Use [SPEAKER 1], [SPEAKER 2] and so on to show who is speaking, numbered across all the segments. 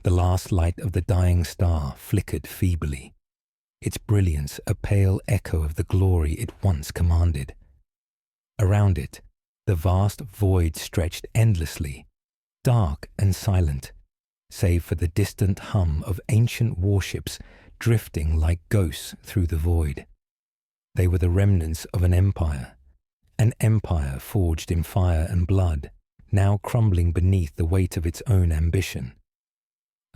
[SPEAKER 1] The last light of the dying star flickered feebly, its brilliance a pale echo of the glory it once commanded. Around it, the vast void stretched endlessly, dark and silent, save for the distant hum of ancient warships drifting like ghosts through the void. They were the remnants of an empire forged in fire and blood, now crumbling beneath the weight of its own ambition.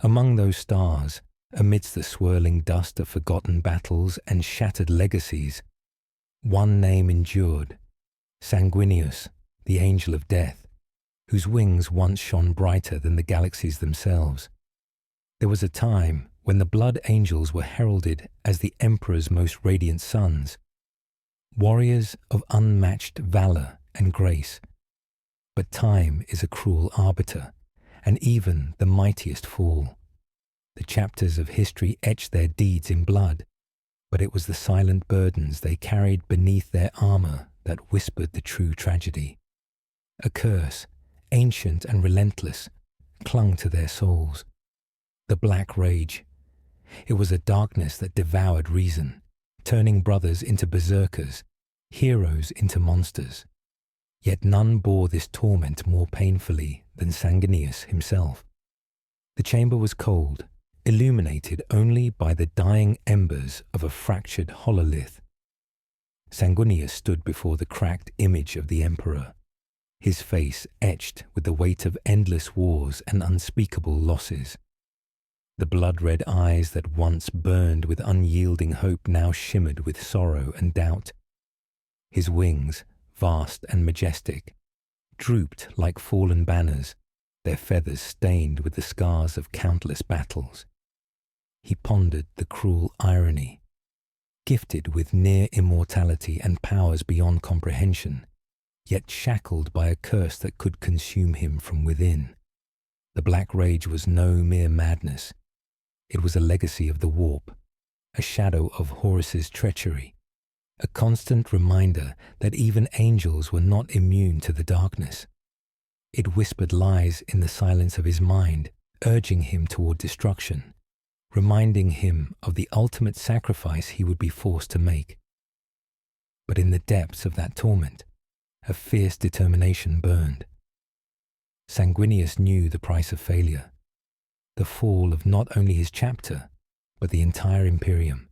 [SPEAKER 1] Among those stars, amidst the swirling dust of forgotten battles and shattered legacies, one name endured, Sanguinius, the angel of death, whose wings once shone brighter than the galaxies themselves. There was a time when the blood angels were heralded as the Emperor's most radiant sons, warriors of unmatched valor and grace. But time is a cruel arbiter, and even the mightiest fall. The chapters of history etched their deeds in blood, but it was the silent burdens they carried beneath their armor that whispered the true tragedy. A curse, ancient and relentless, clung to their souls. The Black Rage. It was a darkness that devoured reason, turning brothers into berserkers, heroes into monsters. Yet none bore this torment more painfully than Sanguinius himself. The chamber was cold, illuminated only by the dying embers of a fractured hololith. Sanguinius stood before the cracked image of the Emperor, his face etched with the weight of endless wars and unspeakable losses. The blood-red eyes that once burned with unyielding hope now shimmered with sorrow and doubt. His wings, vast and majestic, drooped like fallen banners, their feathers stained with the scars of countless battles. He pondered the cruel irony. Gifted with near immortality and powers beyond comprehension, yet shackled by a curse that could consume him from within. The Black Rage was no mere madness. It was a legacy of the warp, a shadow of Horus's treachery, a constant reminder that even angels were not immune to the darkness. It whispered lies in the silence of his mind, urging him toward destruction, reminding him of the ultimate sacrifice he would be forced to make. But in the depths of that torment, a fierce determination burned. Sanguinius knew the price of failure, the fall of not only his chapter, but the entire Imperium.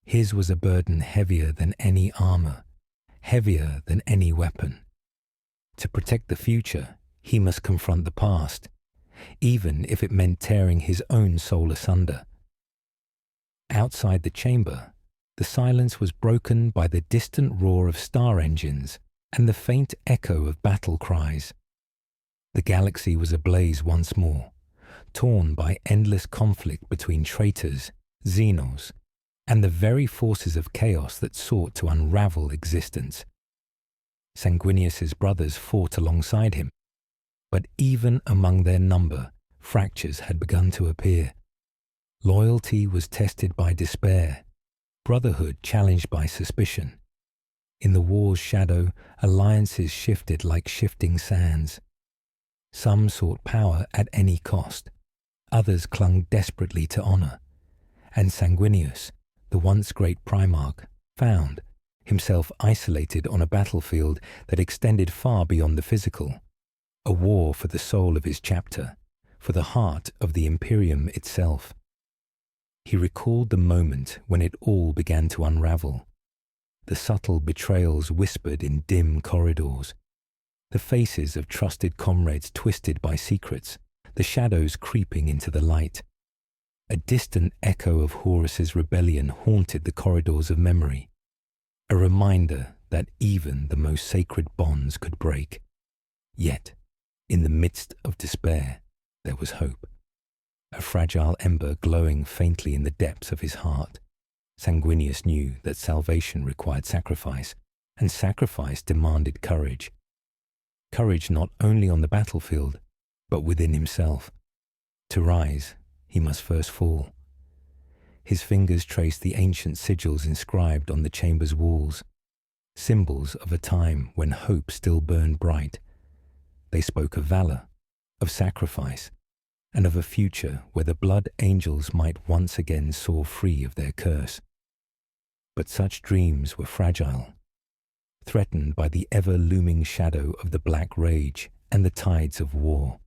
[SPEAKER 1] His was a burden heavier than any armor, heavier than any weapon. To protect the future, he must confront the past, even if it meant tearing his own soul asunder. Outside the chamber, the silence was broken by the distant roar of star engines and the faint echo of battle cries. The galaxy was ablaze once more, torn by endless conflict between traitors, Xenos, and the very forces of chaos that sought to unravel existence. Sanguinius's brothers fought alongside him, but even among their number, fractures had begun to appear. Loyalty was tested by despair, brotherhood challenged by suspicion. In the war's shadow, alliances shifted like shifting sands. Some sought power at any cost, others clung desperately to honor, and Sanguinius, the once great Primarch, found himself isolated on a battlefield that extended far beyond the physical, a war for the soul of his chapter, for the heart of the Imperium itself. He recalled the moment when it all began to unravel. The subtle betrayals whispered in dim corridors, the faces of trusted comrades twisted by secrets, the shadows creeping into the light. A distant echo of Horus's rebellion haunted the corridors of memory, a reminder that even the most sacred bonds could break. Yet, in the midst of despair, there was hope. A fragile ember glowing faintly in the depths of his heart. Sanguinius knew that salvation required sacrifice, and sacrifice demanded courage. Courage not only on the battlefield, but within himself. To rise, he must first fall. His fingers traced the ancient sigils inscribed on the chamber's walls, symbols of a time when hope still burned bright. They spoke of valor, of sacrifice, and of a future where the blood angels might once again soar free of their curse. But such dreams were fragile, threatened by the ever-looming shadow of the Black Rage and the tides of war.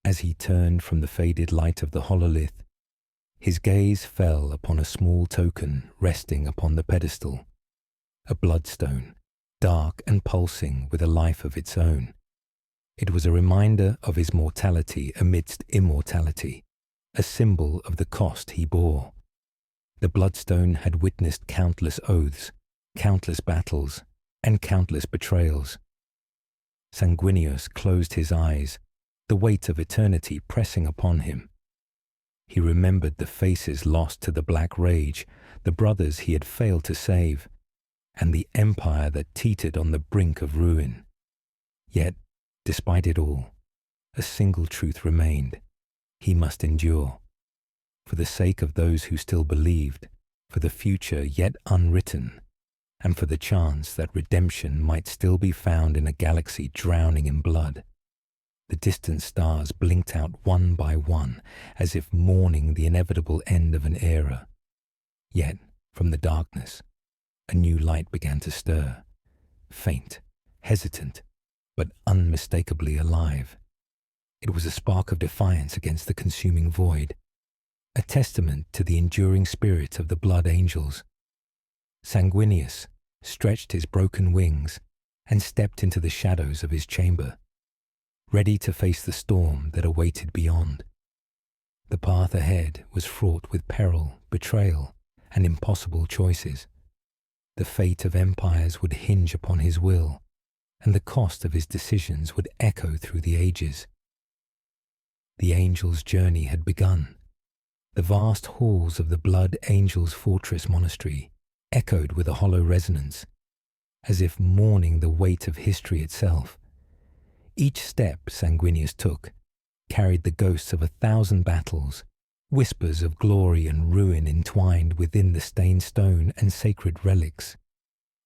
[SPEAKER 1] As he turned from the faded light of the hololith, his gaze fell upon a small token resting upon the pedestal, a bloodstone, dark and pulsing with a life of its own. It was a reminder of his mortality amidst immortality, a symbol of the cost he bore. The bloodstone had witnessed countless oaths, countless battles, and countless betrayals. Sanguinius closed his eyes, the weight of eternity pressing upon him. He remembered the faces lost to the Black Rage, the brothers he had failed to save, and the empire that teetered on the brink of ruin. Yet, despite it all, a single truth remained. He must endure. For the sake of those who still believed, for the future yet unwritten, and for the chance that redemption might still be found in a galaxy drowning in blood. The distant stars blinked out one by one, as if mourning the inevitable end of an era. Yet, from the darkness, a new light began to stir, faint, hesitant, but unmistakably alive. It was a spark of defiance against the consuming void, a testament to the enduring spirit of the blood angels. Sanguinius stretched his broken wings and stepped into the shadows of his chamber, ready to face the storm that awaited beyond. The path ahead was fraught with peril, betrayal, and impossible choices. The fate of empires would hinge upon his will, and the cost of his decisions would echo through the ages. The angel's journey had begun. The vast halls of the Blood Angels Fortress Monastery echoed with a hollow resonance, as if mourning the weight of history itself. Each step Sanguinius took carried the ghosts of 1,000 battles, whispers of glory and ruin entwined within the stained stone and sacred relics.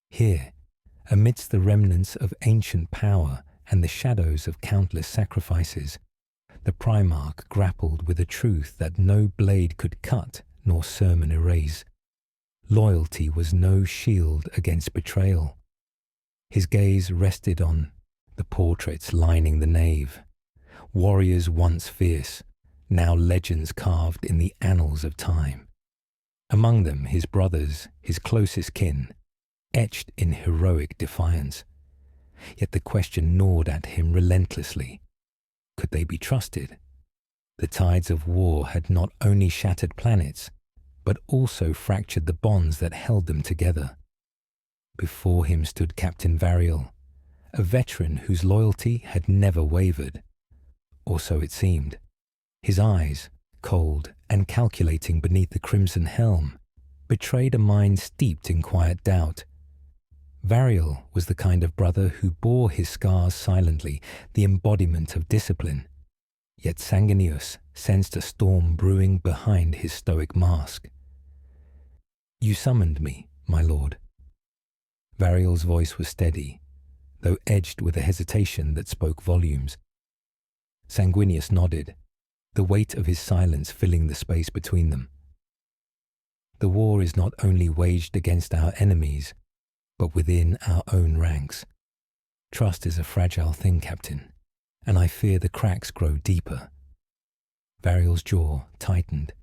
[SPEAKER 1] Here, amidst the remnants of ancient power and the shadows of countless sacrifices, the Primarch grappled with a truth that no blade could cut nor sermon erase. Loyalty was no shield against betrayal. His gaze rested on the portraits lining the nave, warriors once fierce, now legends carved in the annals of time. Among them his brothers, his closest kin, etched in heroic defiance. Yet the question gnawed at him relentlessly. Could they be trusted? The tides of war had not only shattered planets, but also fractured the bonds that held them together. Before him stood Captain Varial, a veteran whose loyalty had never wavered. Or so it seemed. His eyes, cold and calculating beneath the crimson helm, betrayed a mind steeped in quiet doubt. Varial was the kind of brother who bore his scars silently, the embodiment of discipline. Yet Sanguinius sensed a storm brewing behind his stoic mask. "You summoned me, my lord." Varial's voice was steady, though edged with a hesitation that spoke volumes. Sanguinius nodded, the weight of his silence filling the space between them. "The war is not only waged against our enemies, but within our own ranks. Trust is a fragile thing, Captain, and I fear the cracks grow deeper." Varial's jaw tightened.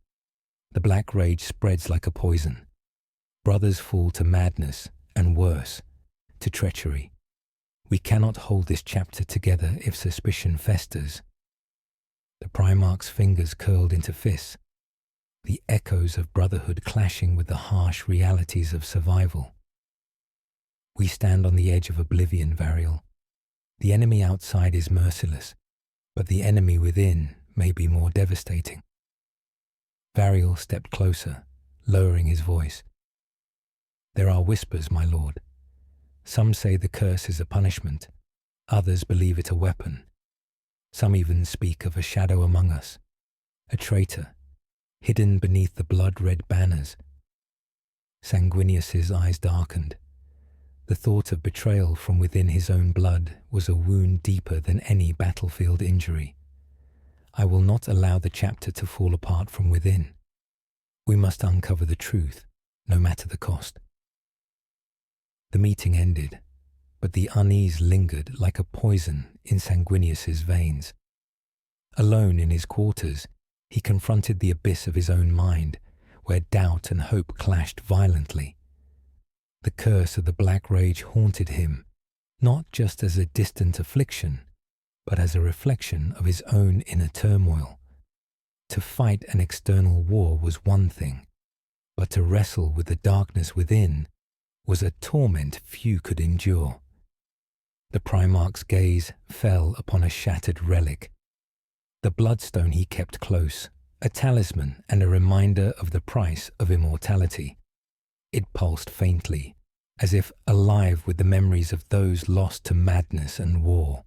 [SPEAKER 1] The Black Rage spreads like a poison. Brothers fall to madness, and worse, to treachery. We cannot hold this chapter together if suspicion festers. The Primarch's fingers curled into fists, the echoes of brotherhood clashing with the harsh realities of survival. "We stand on the edge of oblivion, Varial. The enemy outside is merciless, but the enemy within may be more devastating." Varial stepped closer, lowering his voice. "There are whispers, my lord. Some say the curse is a punishment. Others believe it a weapon. Some even speak of a shadow among us, a traitor, hidden beneath the blood-red banners." Sanguinius's eyes darkened. The thought of betrayal from within his own blood was a wound deeper than any battlefield injury. I will not allow the chapter to fall apart from within. We must uncover the truth, no matter the cost. The meeting ended, but the unease lingered like a poison in Sanguinius's veins. Alone in his quarters, he confronted the abyss of his own mind, where doubt and hope clashed violently. The curse of the Black Rage haunted him, not just as a distant affliction, but as a reflection of his own inner turmoil. To fight an external war was one thing, but to wrestle with the darkness within was a torment few could endure. The Primarch's gaze fell upon a shattered relic, the bloodstone he kept close, a talisman and a reminder of the price of immortality. It pulsed faintly, as if alive with the memories of those lost to madness and war.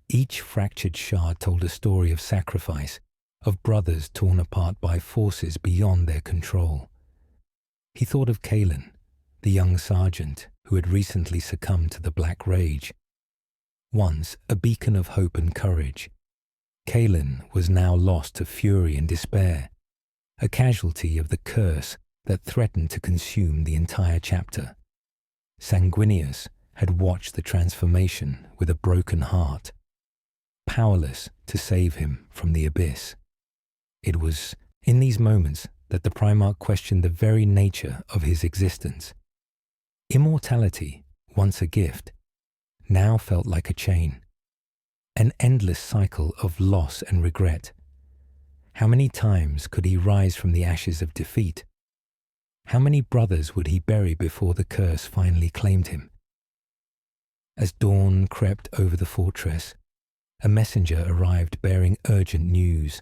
[SPEAKER 1] Each fractured shard told a story of sacrifice, of brothers torn apart by forces beyond their control. He thought of Kalen, the young sergeant who had recently succumbed to the Black Rage. Once a beacon of hope and courage, Kalen was now lost to fury and despair, a casualty of the curse that threatened to consume the entire chapter. Sanguinius had watched the transformation with a broken heart, powerless to save him from the abyss. It was in these moments that the Primarch questioned the very nature of his existence. Immortality, once a gift, now felt like a chain, an endless cycle of loss and regret. How many times could he rise from the ashes of defeat? How many brothers would he bury before the curse finally claimed him? As dawn crept over the fortress, a messenger arrived bearing urgent news.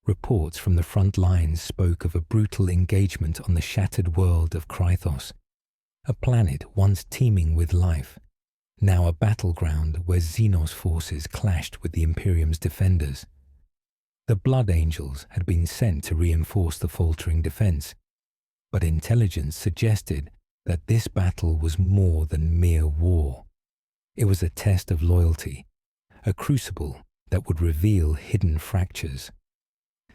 [SPEAKER 1] Reports from the front lines spoke of a brutal engagement on the shattered world of Krythos, a planet once teeming with life, now a battleground where Xenos forces clashed with the Imperium's defenders. The Blood Angels had been sent to reinforce the faltering defense, but intelligence suggested that this battle was more than mere war. It was a test of loyalty, a crucible that would reveal hidden fractures.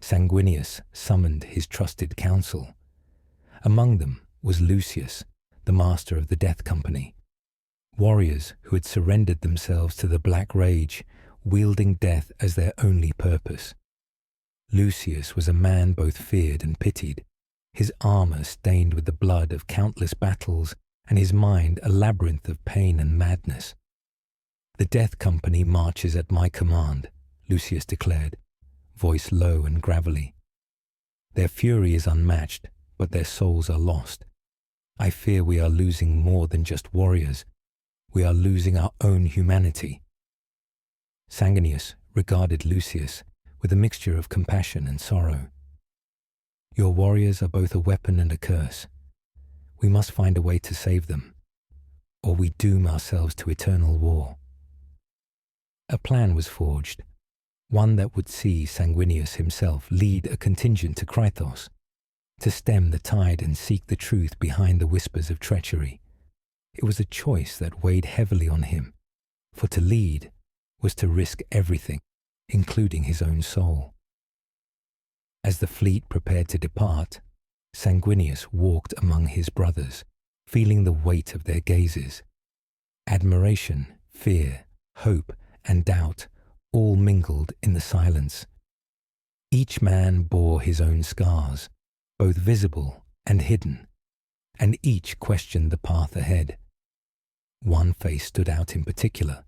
[SPEAKER 1] Sanguinius summoned his trusted council. Among them was Lucius, the master of the Death Company. Warriors who had surrendered themselves to the Black Rage, wielding death as their only purpose. Lucius was a man both feared and pitied, his armor stained with the blood of countless battles and his mind a labyrinth of pain and madness. "The Death Company marches at my command," Lucius declared, voice low and gravelly. "Their fury is unmatched, but their souls are lost. I fear we are losing more than just warriors. We are losing our own humanity." Sanguinius regarded Lucius with a mixture of compassion and sorrow. "Your warriors are both a weapon and a curse. We must find a way to save them, or we doom ourselves to eternal war." A plan was forged, one that would see Sanguinius himself lead a contingent to Krythos, to stem the tide and seek the truth behind the whispers of treachery. It was a choice that weighed heavily on him, for to lead was to risk everything, including his own soul. As the fleet prepared to depart, Sanguinius walked among his brothers, feeling the weight of their gazes. Admiration, fear, hope, and doubt all mingled in the silence. Each man bore his own scars, both visible and hidden, and each questioned the path ahead. One face stood out in particular: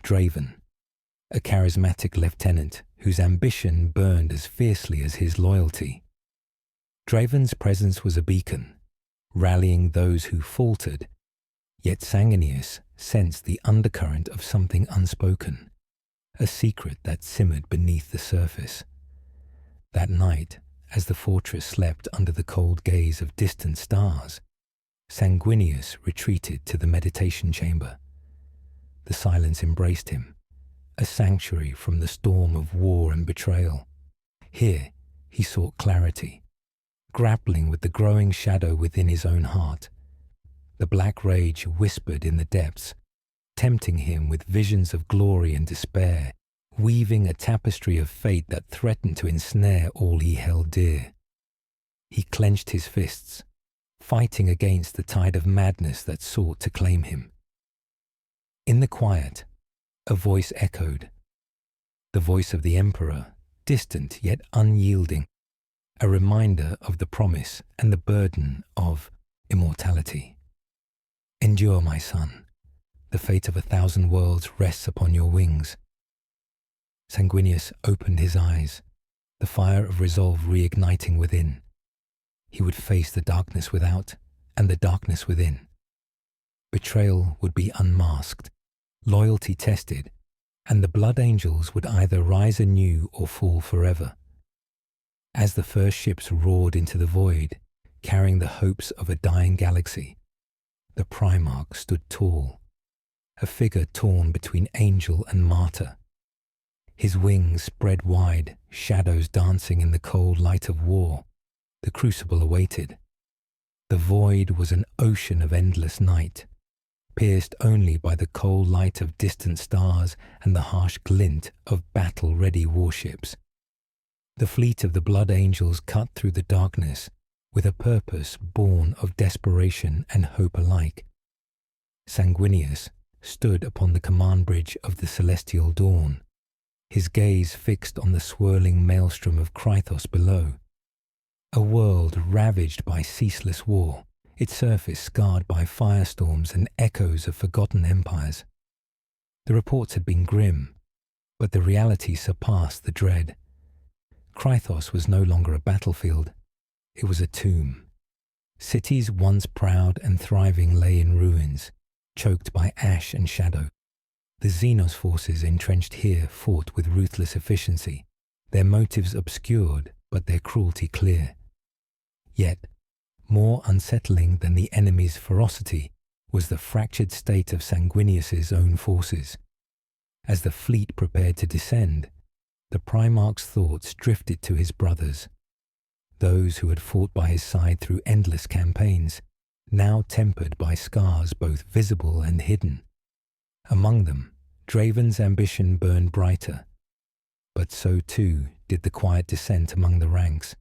[SPEAKER 1] Draven, a charismatic lieutenant whose ambition burned as fiercely as his loyalty. Draven's presence was a beacon, rallying those who faltered, yet Sanguinius sensed the undercurrent of something unspoken, a secret that simmered beneath the surface. That night, as the fortress slept under the cold gaze of distant stars, Sanguinius retreated to the meditation chamber. The silence embraced him, a sanctuary from the storm of war and betrayal. Here he sought clarity, grappling with the growing shadow within his own heart. The Black Rage whispered in the depths, tempting him with visions of glory and despair, weaving a tapestry of fate that threatened to ensnare all he held dear. He clenched his fists, fighting against the tide of madness that sought to claim him. In the quiet, a voice echoed, the voice of the Emperor, distant yet unyielding, a reminder of the promise and the burden of immortality. Endure, my son. The fate of 1,000 worlds rests upon your wings. Sanguinius opened his eyes, the fire of resolve reigniting within. He would face the darkness without and the darkness within. Betrayal would be unmasked, loyalty tested, and the blood angels would either rise anew or fall forever. As the first ships roared into the void, carrying the hopes of a dying galaxy, the Primarch stood tall, a figure torn between angel and martyr. His wings spread wide, shadows dancing in the cold light of war. The crucible awaited. The void was an ocean of endless night, pierced only by the cold light of distant stars and the harsh glint of battle-ready warships. The fleet of the Blood Angels cut through the darkness with a purpose born of desperation and hope alike. Sanguinius stood upon the command bridge of the celestial dawn, his gaze fixed on the swirling maelstrom of Krythos below. A world ravaged by ceaseless war, its surface scarred by firestorms and echoes of forgotten empires. The reports had been grim, but the reality surpassed the dread. Krythos was no longer a battlefield, it was a tomb. Cities once proud and thriving lay in ruins, choked by ash and shadow. The Xenos forces entrenched here fought with ruthless efficiency, their motives obscured but their cruelty clear. Yet, more unsettling than the enemy's ferocity was the fractured state of Sanguinius's own forces. As the fleet prepared to descend, the Primarch's thoughts drifted to his brothers, those who had fought by his side through endless campaigns, now tempered by scars both visible and hidden. Among them, Draven's ambition burned brighter, but so too did the quiet dissent among the ranks.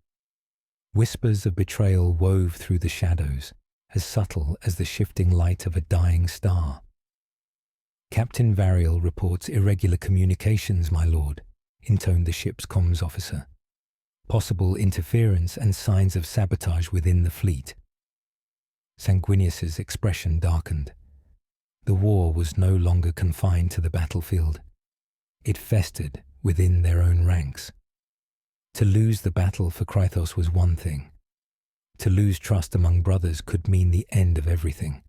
[SPEAKER 1] Whispers of betrayal wove through the shadows, as subtle as the shifting light of a dying star. Captain Variel reports irregular communications, my lord, intoned the ship's comms officer. Possible interference and signs of sabotage within the fleet. Sanguinius's expression darkened. The war was no longer confined to the battlefield. It festered within their own ranks. To lose the battle for Krythos was one thing. To lose trust among brothers could mean the end of everything.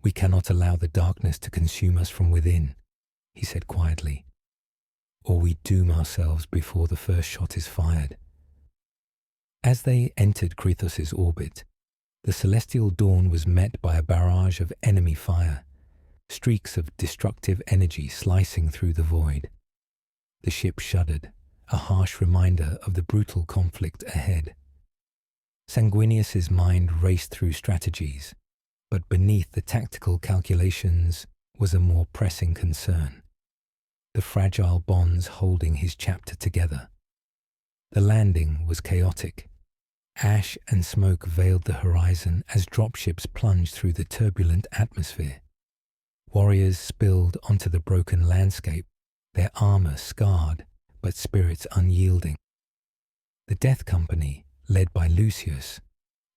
[SPEAKER 1] We cannot allow the darkness to consume us from within, he said quietly, or we doom ourselves before the first shot is fired. As they entered Krythos's orbit, the celestial dawn was met by a barrage of enemy fire, streaks of destructive energy slicing through the void. The ship shuddered, a harsh reminder of the brutal conflict ahead. Sanguinius's mind raced through strategies, but beneath the tactical calculations was a more pressing concern. The fragile bonds holding his chapter together. The landing was chaotic. Ash and smoke veiled the horizon as dropships plunged through the turbulent atmosphere. Warriors spilled onto the broken landscape, their armor scarred, but spirits unyielding. The Death Company, led by Lucius,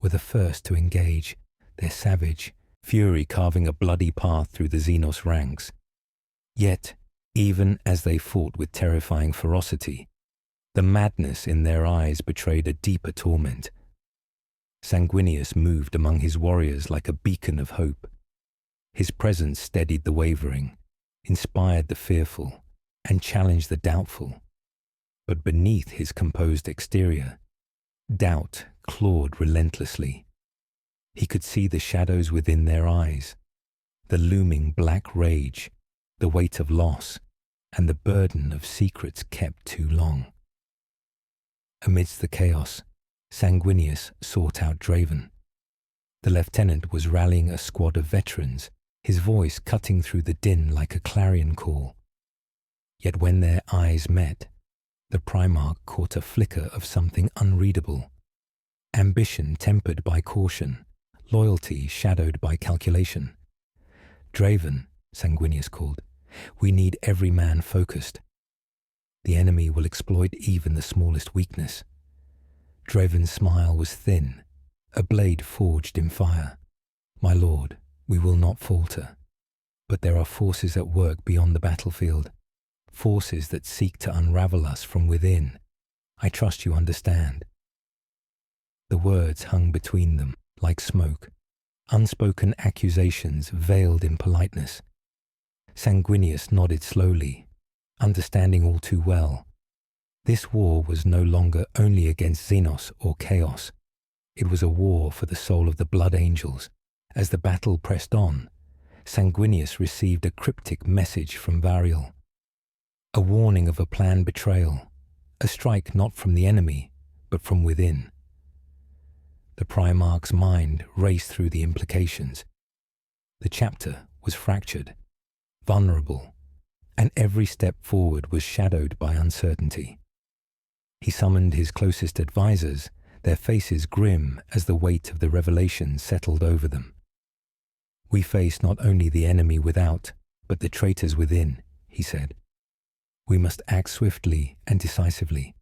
[SPEAKER 1] were the first to engage, their savage fury carving a bloody path through the Xenos ranks. Yet, even as they fought with terrifying ferocity, the madness in their eyes betrayed a deeper torment. Sanguinius moved among his warriors like a beacon of hope. His presence steadied the wavering, inspired the fearful, and challenged the doubtful. But beneath his composed exterior, doubt clawed relentlessly. He could see the shadows within their eyes, the looming black rage, the weight of loss, and the burden of secrets kept too long. Amidst the chaos, Sanguinius sought out Draven. The lieutenant was rallying a squad of veterans, his voice cutting through the din like a clarion call. Yet when their eyes met, the Primarch caught a flicker of something unreadable. Ambition tempered by caution, loyalty shadowed by calculation. "Draven," Sanguinius called, "we need every man focused. The enemy will exploit even the smallest weakness." Draven's smile was thin, a blade forged in fire. "My lord, we will not falter. But there are forces at work beyond the battlefield, forces that seek to unravel us from within. I trust you understand." The words hung between them like smoke, unspoken accusations veiled in politeness. Sanguinius nodded slowly, understanding all too well. This war was no longer only against Xenos or Chaos. It was a war for the soul of the Blood Angels. As the battle pressed on, Sanguinius received a cryptic message from Variel. A warning of a planned betrayal, a strike not from the enemy, but from within. The Primarch's mind raced through the implications. The chapter was fractured, vulnerable, and every step forward was shadowed by uncertainty. He summoned his closest advisors, their faces grim as the weight of the revelation settled over them. "We face not only the enemy without, but the traitors within," he said. "We must act swiftly and decisively.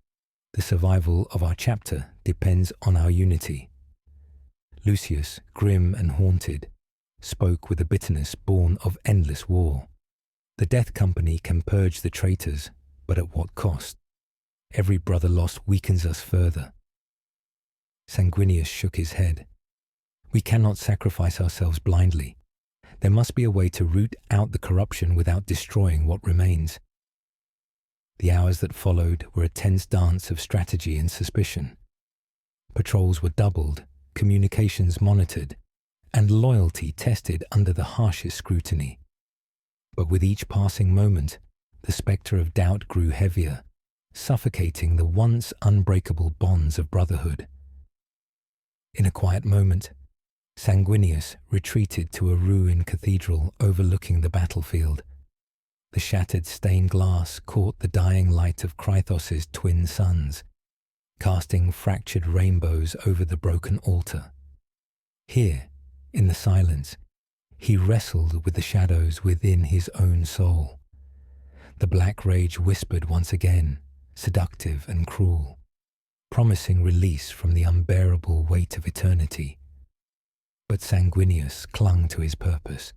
[SPEAKER 1] The survival of our chapter depends on our unity." Lucius, grim and haunted, spoke with a bitterness born of endless war. "The Death Company can purge the traitors, but at what cost? Every brother lost weakens us further." Sanguinius shook his head. "We cannot sacrifice ourselves blindly. There must be a way to root out the corruption without destroying what remains." The hours that followed were a tense dance of strategy and suspicion. Patrols were doubled, communications monitored, and loyalty tested under the harshest scrutiny. But with each passing moment, the spectre of doubt grew heavier, suffocating the once unbreakable bonds of brotherhood. In a quiet moment, Sanguinius retreated to a ruined cathedral overlooking the battlefield. The shattered stained glass caught the dying light of Krythos's twin suns, casting fractured rainbows over the broken altar. Here, in the silence, he wrestled with the shadows within his own soul. The black rage whispered once again, seductive and cruel, promising release from the unbearable weight of eternity. But Sanguinius clung to his purpose,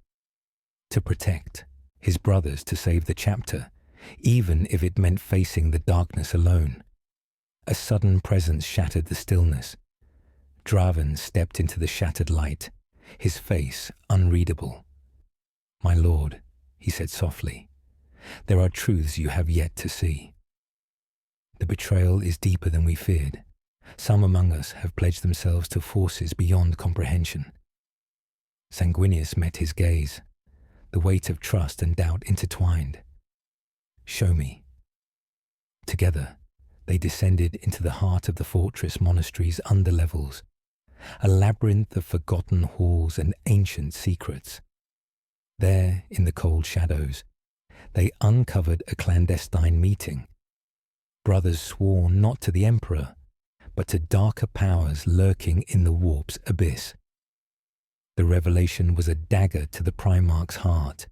[SPEAKER 1] to protect his brothers, to save the chapter, even if it meant facing the darkness alone. A sudden presence shattered the stillness. Draven stepped into the shattered light, his face unreadable. "My lord," he said softly, "there are truths you have yet to see. The betrayal is deeper than we feared. Some among us have pledged themselves to forces beyond comprehension." Sanguinius met his gaze, the weight of trust and doubt intertwined. "Show me." Together, they descended into the heart of the fortress monastery's underlevels, a labyrinth of forgotten halls and ancient secrets. There, in the cold shadows, they uncovered a clandestine meeting. Brothers sworn not to the Emperor, but to darker powers lurking in the warp's abyss. The revelation was a dagger to the Primarch's heart.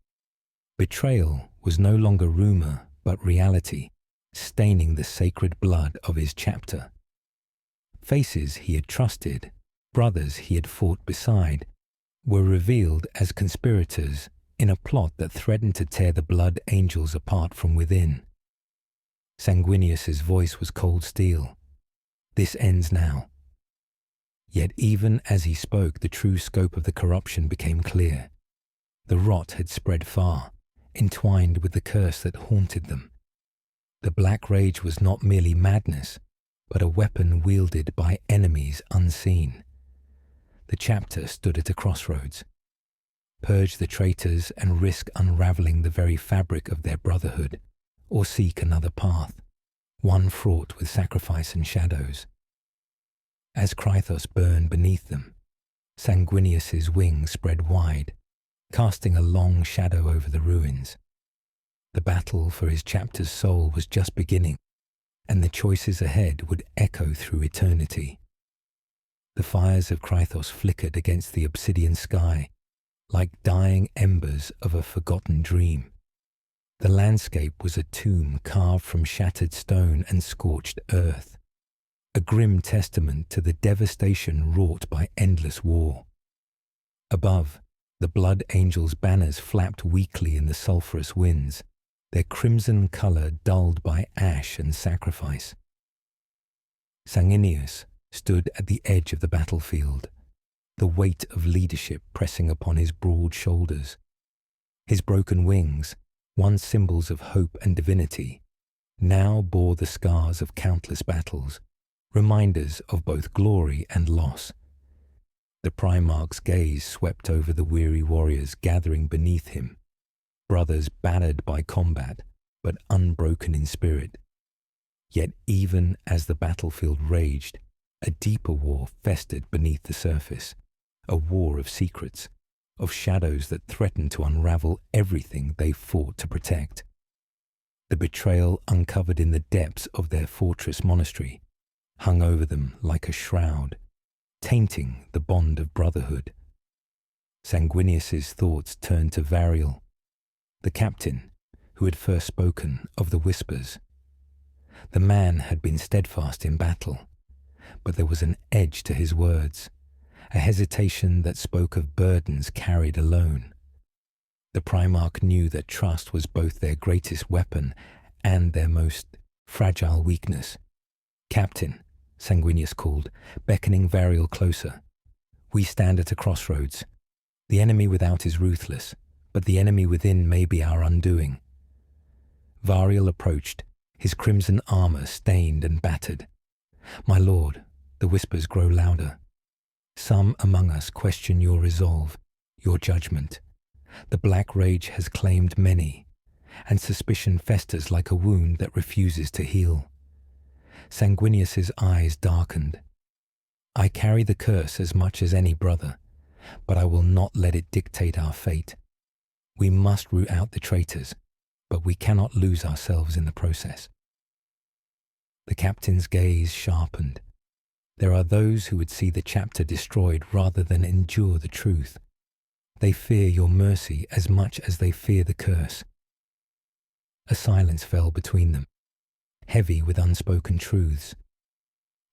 [SPEAKER 1] Betrayal was no longer rumor, but reality, staining the sacred blood of his chapter. Faces he had trusted, brothers he had fought beside, were revealed as conspirators in a plot that threatened to tear the Blood Angels apart from within. Sanguinius's voice was cold steel. "This ends now." Yet even as he spoke, the true scope of the corruption became clear. The rot had spread far, entwined with the curse that haunted them. The black rage was not merely madness, but a weapon wielded by enemies unseen. The chapter stood at a crossroads. Purge the traitors and risk unraveling the very fabric of their brotherhood, or seek another path, one fraught with sacrifice and shadows. As Krythos burned beneath them, Sanguinius's wings spread wide, casting a long shadow over the ruins. The battle for his chapter's soul was just beginning, and the choices ahead would echo through eternity. The fires of Krythos flickered against the obsidian sky, like dying embers of a forgotten dream. The landscape was a tomb carved from shattered stone and scorched earth, a grim testament to the devastation wrought by endless war. Above, the blood angels' banners flapped weakly in the sulphurous winds, their crimson colour dulled by ash and sacrifice. Sanguinius stood at the edge of the battlefield, the weight of leadership pressing upon his broad shoulders. His broken wings, once symbols of hope and divinity, now bore the scars of countless battles, reminders of both glory and loss. The Primarch's gaze swept over the weary warriors gathering beneath him, brothers battered by combat, but unbroken in spirit. Yet even as the battlefield raged, a deeper war festered beneath the surface, a war of secrets, of shadows that threatened to unravel everything they fought to protect. The betrayal uncovered in the depths of their fortress monastery hung over them like a shroud, tainting the bond of brotherhood. Sanguinius's thoughts turned to Varial, the captain who had first spoken of the whispers. The man had been steadfast in battle, but there was an edge to his words, a hesitation that spoke of burdens carried alone. The Primarch knew that trust was both their greatest weapon and their most fragile weakness. "Captain," Sanguinius called, beckoning Varial closer. "We stand at a crossroads. The enemy without is ruthless, but the enemy within may be our undoing." Varial approached, his crimson armour stained and battered. "My lord," the whispers grow louder. "Some among us question your resolve, your judgment. The black rage has claimed many, and suspicion festers like a wound that refuses to heal." Sanguinius's eyes darkened. "I carry the curse as much as any brother, but I will not let it dictate our fate. We must root out the traitors, but we cannot lose ourselves in the process." The captain's gaze sharpened. There are those who would see the chapter destroyed rather than endure the truth. They fear your mercy as much as they fear the curse. A silence fell between them, heavy with unspoken truths.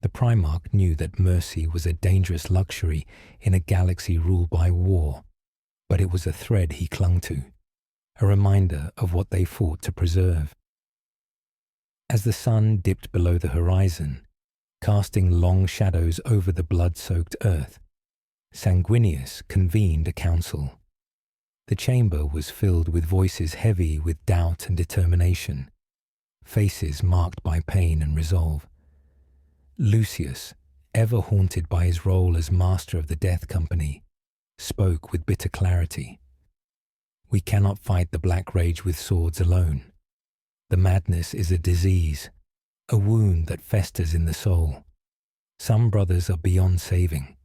[SPEAKER 1] The Primarch knew that mercy was a dangerous luxury in a galaxy ruled by war, but it was a thread he clung to, a reminder of what they fought to preserve. As the sun dipped below the horizon, casting long shadows over the blood-soaked earth, Sanguinius convened a council. The chamber was filled with voices heavy with doubt and determination, faces marked by pain and resolve. Lucius, ever haunted by his role as master of the Death Company, spoke with bitter clarity. "We cannot fight the Black Rage with swords alone. The madness is a disease, a wound that festers in the soul. Some brothers are beyond saving."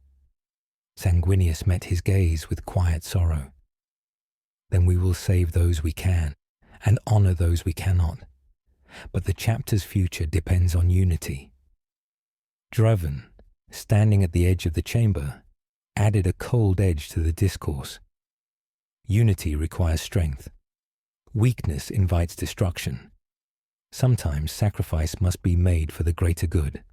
[SPEAKER 1] Sanguinius met his gaze with quiet sorrow. "Then we will save those we can, and honour those we cannot. But the chapter's future depends on unity." Draven, standing at the edge of the chamber, added a cold edge to the discourse. "Unity requires strength. Weakness invites destruction. Sometimes sacrifice must be made for the greater good."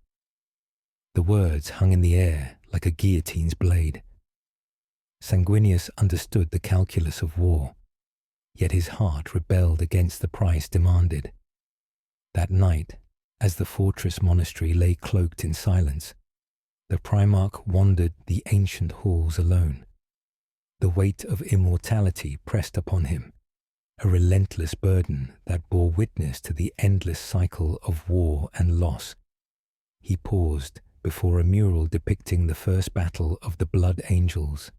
[SPEAKER 1] The words hung in the air like a guillotine's blade. Sanguinius understood the calculus of war, yet his heart rebelled against the price demanded. That night, as the fortress monastery lay cloaked in silence, the Primarch wandered the ancient halls alone. The weight of immortality pressed upon him, a relentless burden that bore witness to the endless cycle of war and loss. He paused before a mural depicting the first battle of the Blood Angels,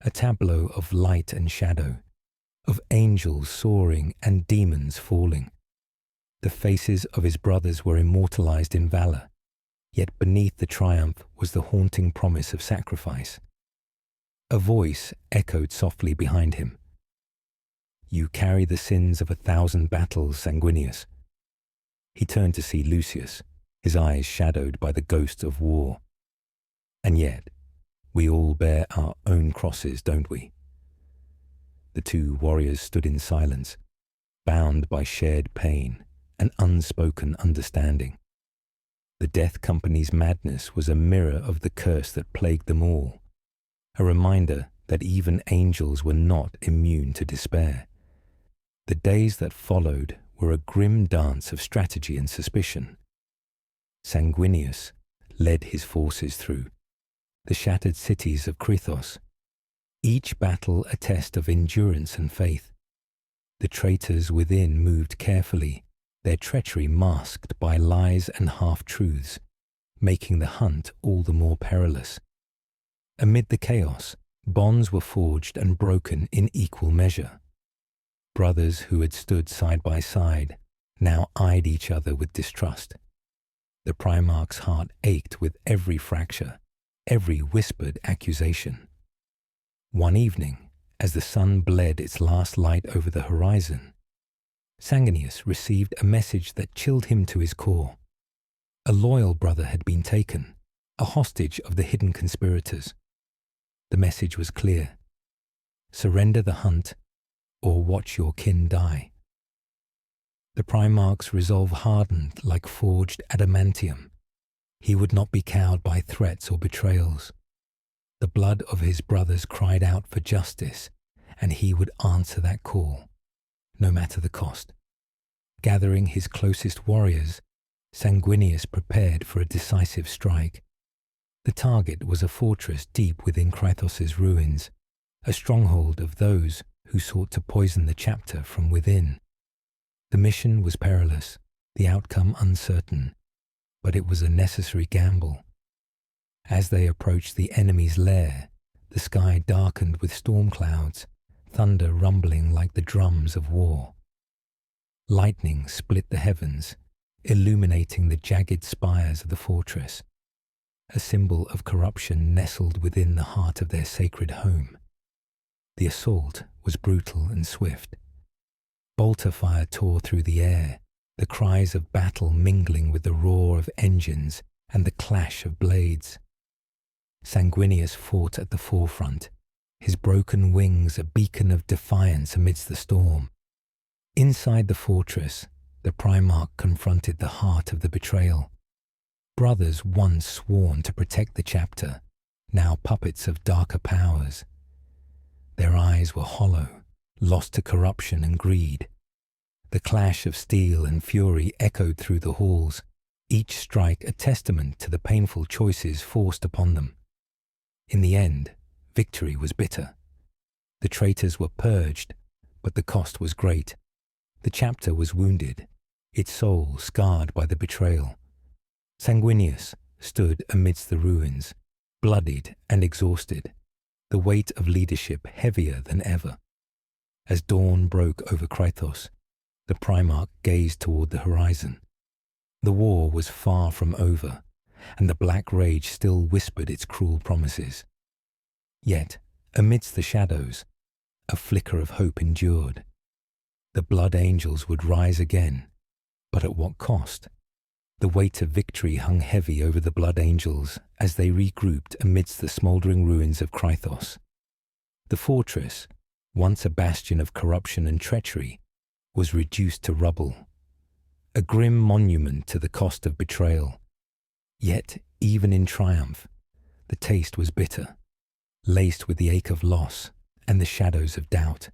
[SPEAKER 1] a tableau of light and shadow, of angels soaring and demons falling. The faces of his brothers were immortalized in valor, yet beneath the triumph was the haunting promise of sacrifice. A voice echoed softly behind him. You carry the sins of 1,000 battles, Sanguinius. He turned to see Lucius, his eyes shadowed by the ghost of war. And yet, we all bear our own crosses, don't we? The two warriors stood in silence, bound by shared pain and unspoken understanding. The Death Company's madness was a mirror of the curse that plagued them all, a reminder that even angels were not immune to despair. The days that followed were a grim dance of strategy and suspicion. Sanguinius led his forces through the shattered cities of Krythos, each battle a test of endurance and faith. The traitors within moved carefully, their treachery masked by lies and half-truths, making the hunt all the more perilous. Amid the chaos, bonds were forged and broken in equal measure. Brothers who had stood side by side now eyed each other with distrust. The Primarch's heart ached with every fracture, every whispered accusation. One evening, as the sun bled its last light over the horizon, Sanguinius received a message that chilled him to his core. A loyal brother had been taken, a hostage of the hidden conspirators. The message was clear: surrender the hunt, or watch your kin die. The Primarch's resolve hardened like forged adamantium. He would not be cowed by threats or betrayals. The blood of his brothers cried out for justice, and he would answer that call, no matter the cost. Gathering his closest warriors, Sanguinius prepared for a decisive strike. The target was a fortress deep within Krythos's ruins, a stronghold of those who sought to poison the chapter from within. The mission was perilous, the outcome uncertain, but it was a necessary gamble. As they approached the enemy's lair, the sky darkened with storm clouds, thunder rumbling like the drums of war. Lightning split the heavens, illuminating the jagged spires of the fortress, a symbol of corruption nestled within the heart of their sacred home. The assault was brutal and swift. Bolter fire tore through the air, the cries of battle mingling with the roar of engines and the clash of blades. Sanguinius fought at the forefront, his broken wings a beacon of defiance amidst the storm. Inside the fortress, the Primarch confronted the heart of the betrayal. Brothers once sworn to protect the chapter, now puppets of darker powers. Their eyes were hollow, lost to corruption and greed. The clash of steel and fury echoed through the halls, each strike a testament to the painful choices forced upon them. In the end, victory was bitter. The traitors were purged, but the cost was great. The chapter was wounded, its soul scarred by the betrayal. Sanguinius stood amidst the ruins, bloodied and exhausted, the weight of leadership heavier than ever. As dawn broke over Krythos, the Primarch gazed toward the horizon. The war was far from over, and the black rage still whispered its cruel promises. Yet, amidst the shadows, a flicker of hope endured. The Blood Angels would rise again, but at what cost? The weight of victory hung heavy over the Blood Angels as they regrouped amidst the smouldering ruins of Krythos. The fortress, once a bastion of corruption and treachery, was reduced to rubble, a grim monument to the cost of betrayal. Yet, even in triumph, the taste was bitter, laced with the ache of loss and the shadows of doubt.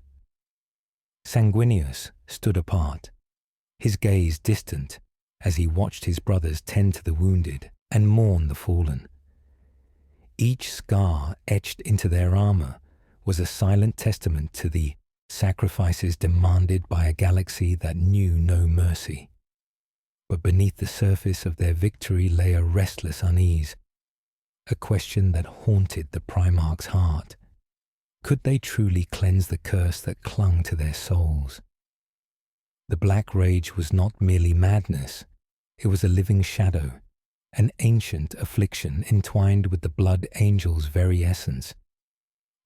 [SPEAKER 1] Sanguinius stood apart, his gaze distant as he watched his brothers tend to the wounded and mourn the fallen. Each scar etched into their armor was a silent testament to the sacrifices demanded by a galaxy that knew no mercy. But beneath the surface of their victory lay a restless unease, a question that haunted the Primarch's heart. Could they truly cleanse the curse that clung to their souls? The black rage was not merely madness, it was a living shadow, an ancient affliction entwined with the Blood Angel's very essence.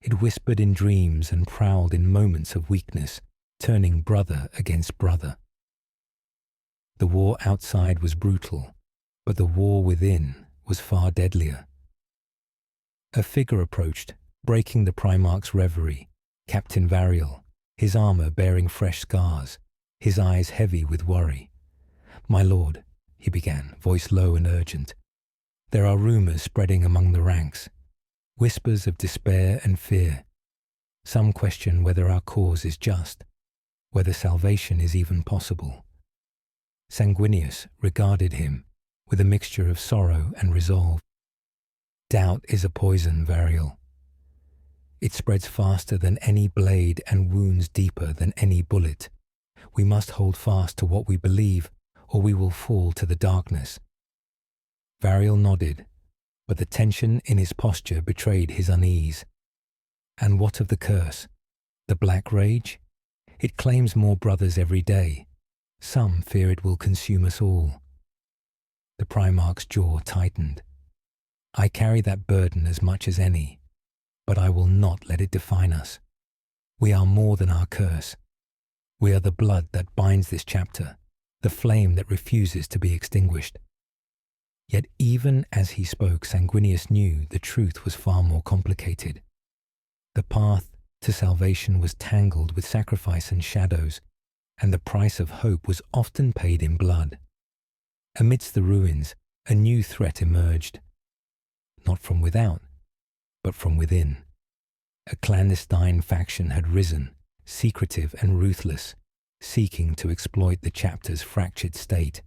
[SPEAKER 1] It whispered in dreams and prowled in moments of weakness, turning brother against brother. The war outside was brutal, but the war within was far deadlier. A figure approached, breaking the Primarch's reverie, Captain Varial, his armor bearing fresh scars, his eyes heavy with worry. "My lord," he began, voice low and urgent, "there are rumors spreading among the ranks, whispers of despair and fear. Some question whether our cause is just, whether salvation is even possible." Sanguinius regarded him with a mixture of sorrow and resolve. "Doubt is a poison, Varial. It spreads faster than any blade and wounds deeper than any bullet. We must hold fast to what we believe, or we will fall to the darkness." Varial nodded, but the tension in his posture betrayed his unease. "And what of the curse? The Black Rage? It claims more brothers every day. Some fear it will consume us all." The Primarch's jaw tightened. "I carry that burden as much as any, but I will not let it define us. We are more than our curse. We are the blood that binds this chapter, the flame that refuses to be extinguished." Yet even as he spoke, Sanguinius knew the truth was far more complicated. The path to salvation was tangled with sacrifice and shadows, and the price of hope was often paid in blood. Amidst the ruins, a new threat emerged. Not from without, but from within. A clandestine faction had risen, secretive and ruthless, seeking to exploit the chapter's fractured state.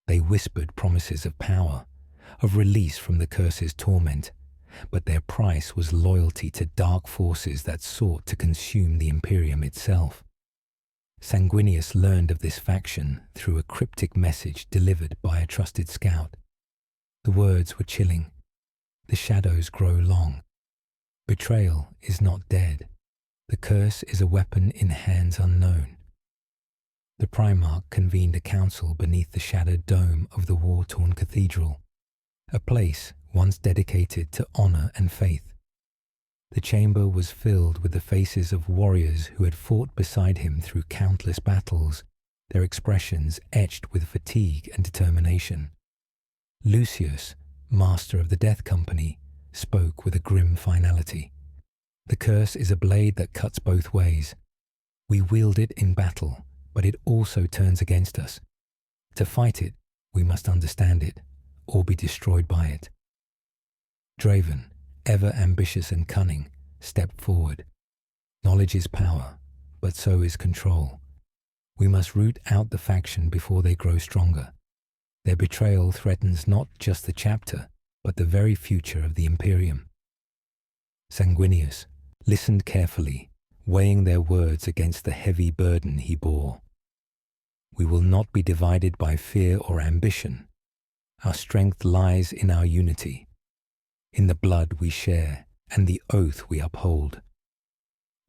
[SPEAKER 1] They whispered promises of power, of release from the curse's torment, but their price was loyalty to dark forces that sought to consume the Imperium itself. Sanguinius learned of this faction through a cryptic message delivered by a trusted scout. The words were chilling. "The shadows grow long. Betrayal is not dead. The curse is a weapon in hands unknown." The Primarch convened a council beneath the shattered dome of the war-torn cathedral, a place once dedicated to honor and faith. The chamber was filled with the faces of warriors who had fought beside him through countless battles, their expressions etched with fatigue and determination. Lucius, master of the Death Company, spoke with a grim finality. "The curse is a blade that cuts both ways. We wield it in battle, but it also turns against us. To fight it, we must understand it, or be destroyed by it." Draven, ever ambitious and cunning, stepped forward. "Knowledge is power, but so is control. We must root out the faction before they grow stronger. Their betrayal threatens not just the chapter, but the very future of the Imperium." Sanguinius listened carefully, weighing their words against the heavy burden he bore. "We will not be divided by fear or ambition. Our strength lies in our unity, in the blood we share and the oath we uphold."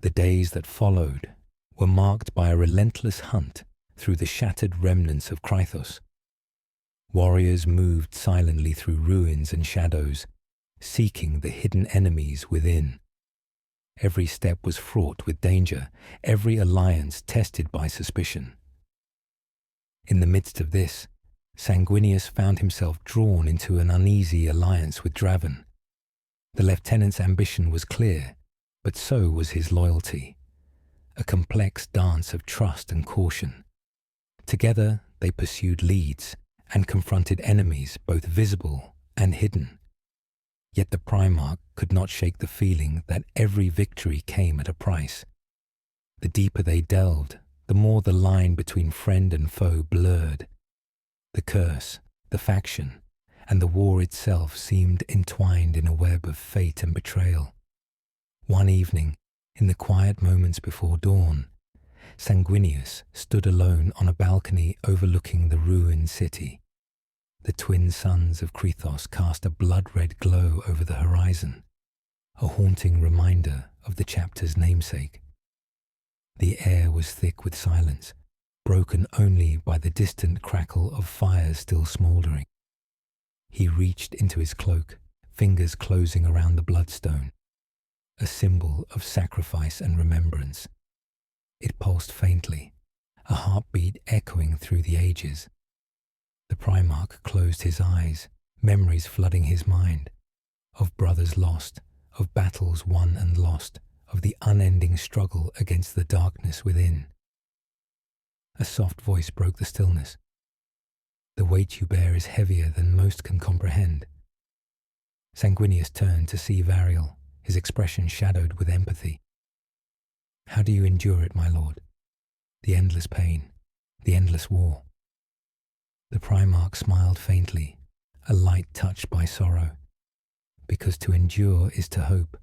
[SPEAKER 1] The days that followed were marked by a relentless hunt through the shattered remnants of Krythos. Warriors moved silently through ruins and shadows, seeking the hidden enemies within. Every step was fraught with danger, every alliance tested by suspicion. In the midst of this, Sanguinius found himself drawn into an uneasy alliance with Draven. The lieutenant's ambition was clear, but so was his loyalty, a complex dance of trust and caution. Together they pursued leads and confronted enemies both visible and hidden. Yet the Primarch could not shake the feeling that every victory came at a price. The deeper they delved, the more the line between friend and foe blurred. The curse, the faction, and the war itself seemed entwined in a web of fate and betrayal. One evening, in the quiet moments before dawn, Sanguinius stood alone on a balcony overlooking the ruined city. The twin suns of Krythos cast a blood-red glow over the horizon, a haunting reminder of the chapter's namesake. The air was thick with silence, broken only by the distant crackle of fires still smouldering. He reached into his cloak, fingers closing around the bloodstone, a symbol of sacrifice and remembrance. It pulsed faintly, a heartbeat echoing through the ages. The Primarch closed his eyes, memories flooding his mind, of brothers lost, of battles won and lost, of the unending struggle against the darkness within. A soft voice broke the stillness. The weight you bear is heavier than most can comprehend. Sanguinius turned to see Varial, his expression shadowed with empathy. How do you endure it, my lord? The endless pain, the endless war. The Primarch smiled faintly, a light touched by sorrow. Because to endure is to hope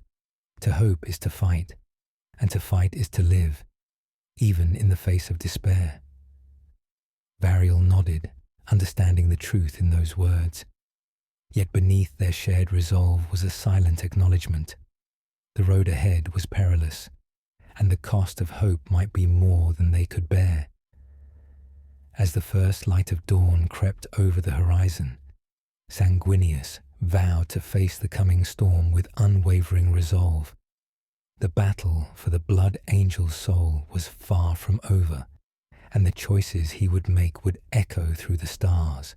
[SPEAKER 1] is to fight, and to fight is to live, even in the face of despair. Varial nodded, understanding the truth in those words. Yet beneath their shared resolve was a silent acknowledgement. The road ahead was perilous, and the cost of hope might be more than they could bear. As the first light of dawn crept over the horizon, Sanguinius vowed to face the coming storm with unwavering resolve. The battle for the Blood Angel's soul was far from over, and the choices he would make would echo through the stars.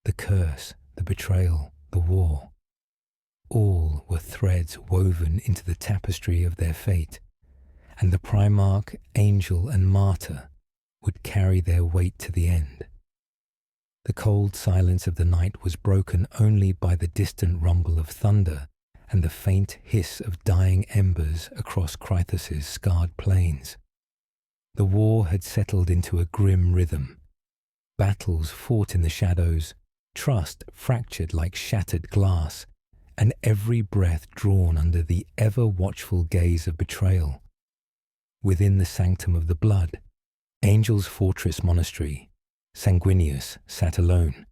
[SPEAKER 1] The curse, the betrayal, the war. All were threads woven into the tapestry of their fate, and the Primarch, Angel, and Martyr would carry their weight to the end. The cold silence of the night was broken only by the distant rumble of thunder and the faint hiss of dying embers across Krythos' scarred plains. The war had settled into a grim rhythm. Battles fought in the shadows, trust fractured like shattered glass, and every breath drawn under the ever-watchful gaze of betrayal. Within the sanctum of the blood, Angel's Fortress Monastery, Sanguinius sat alone,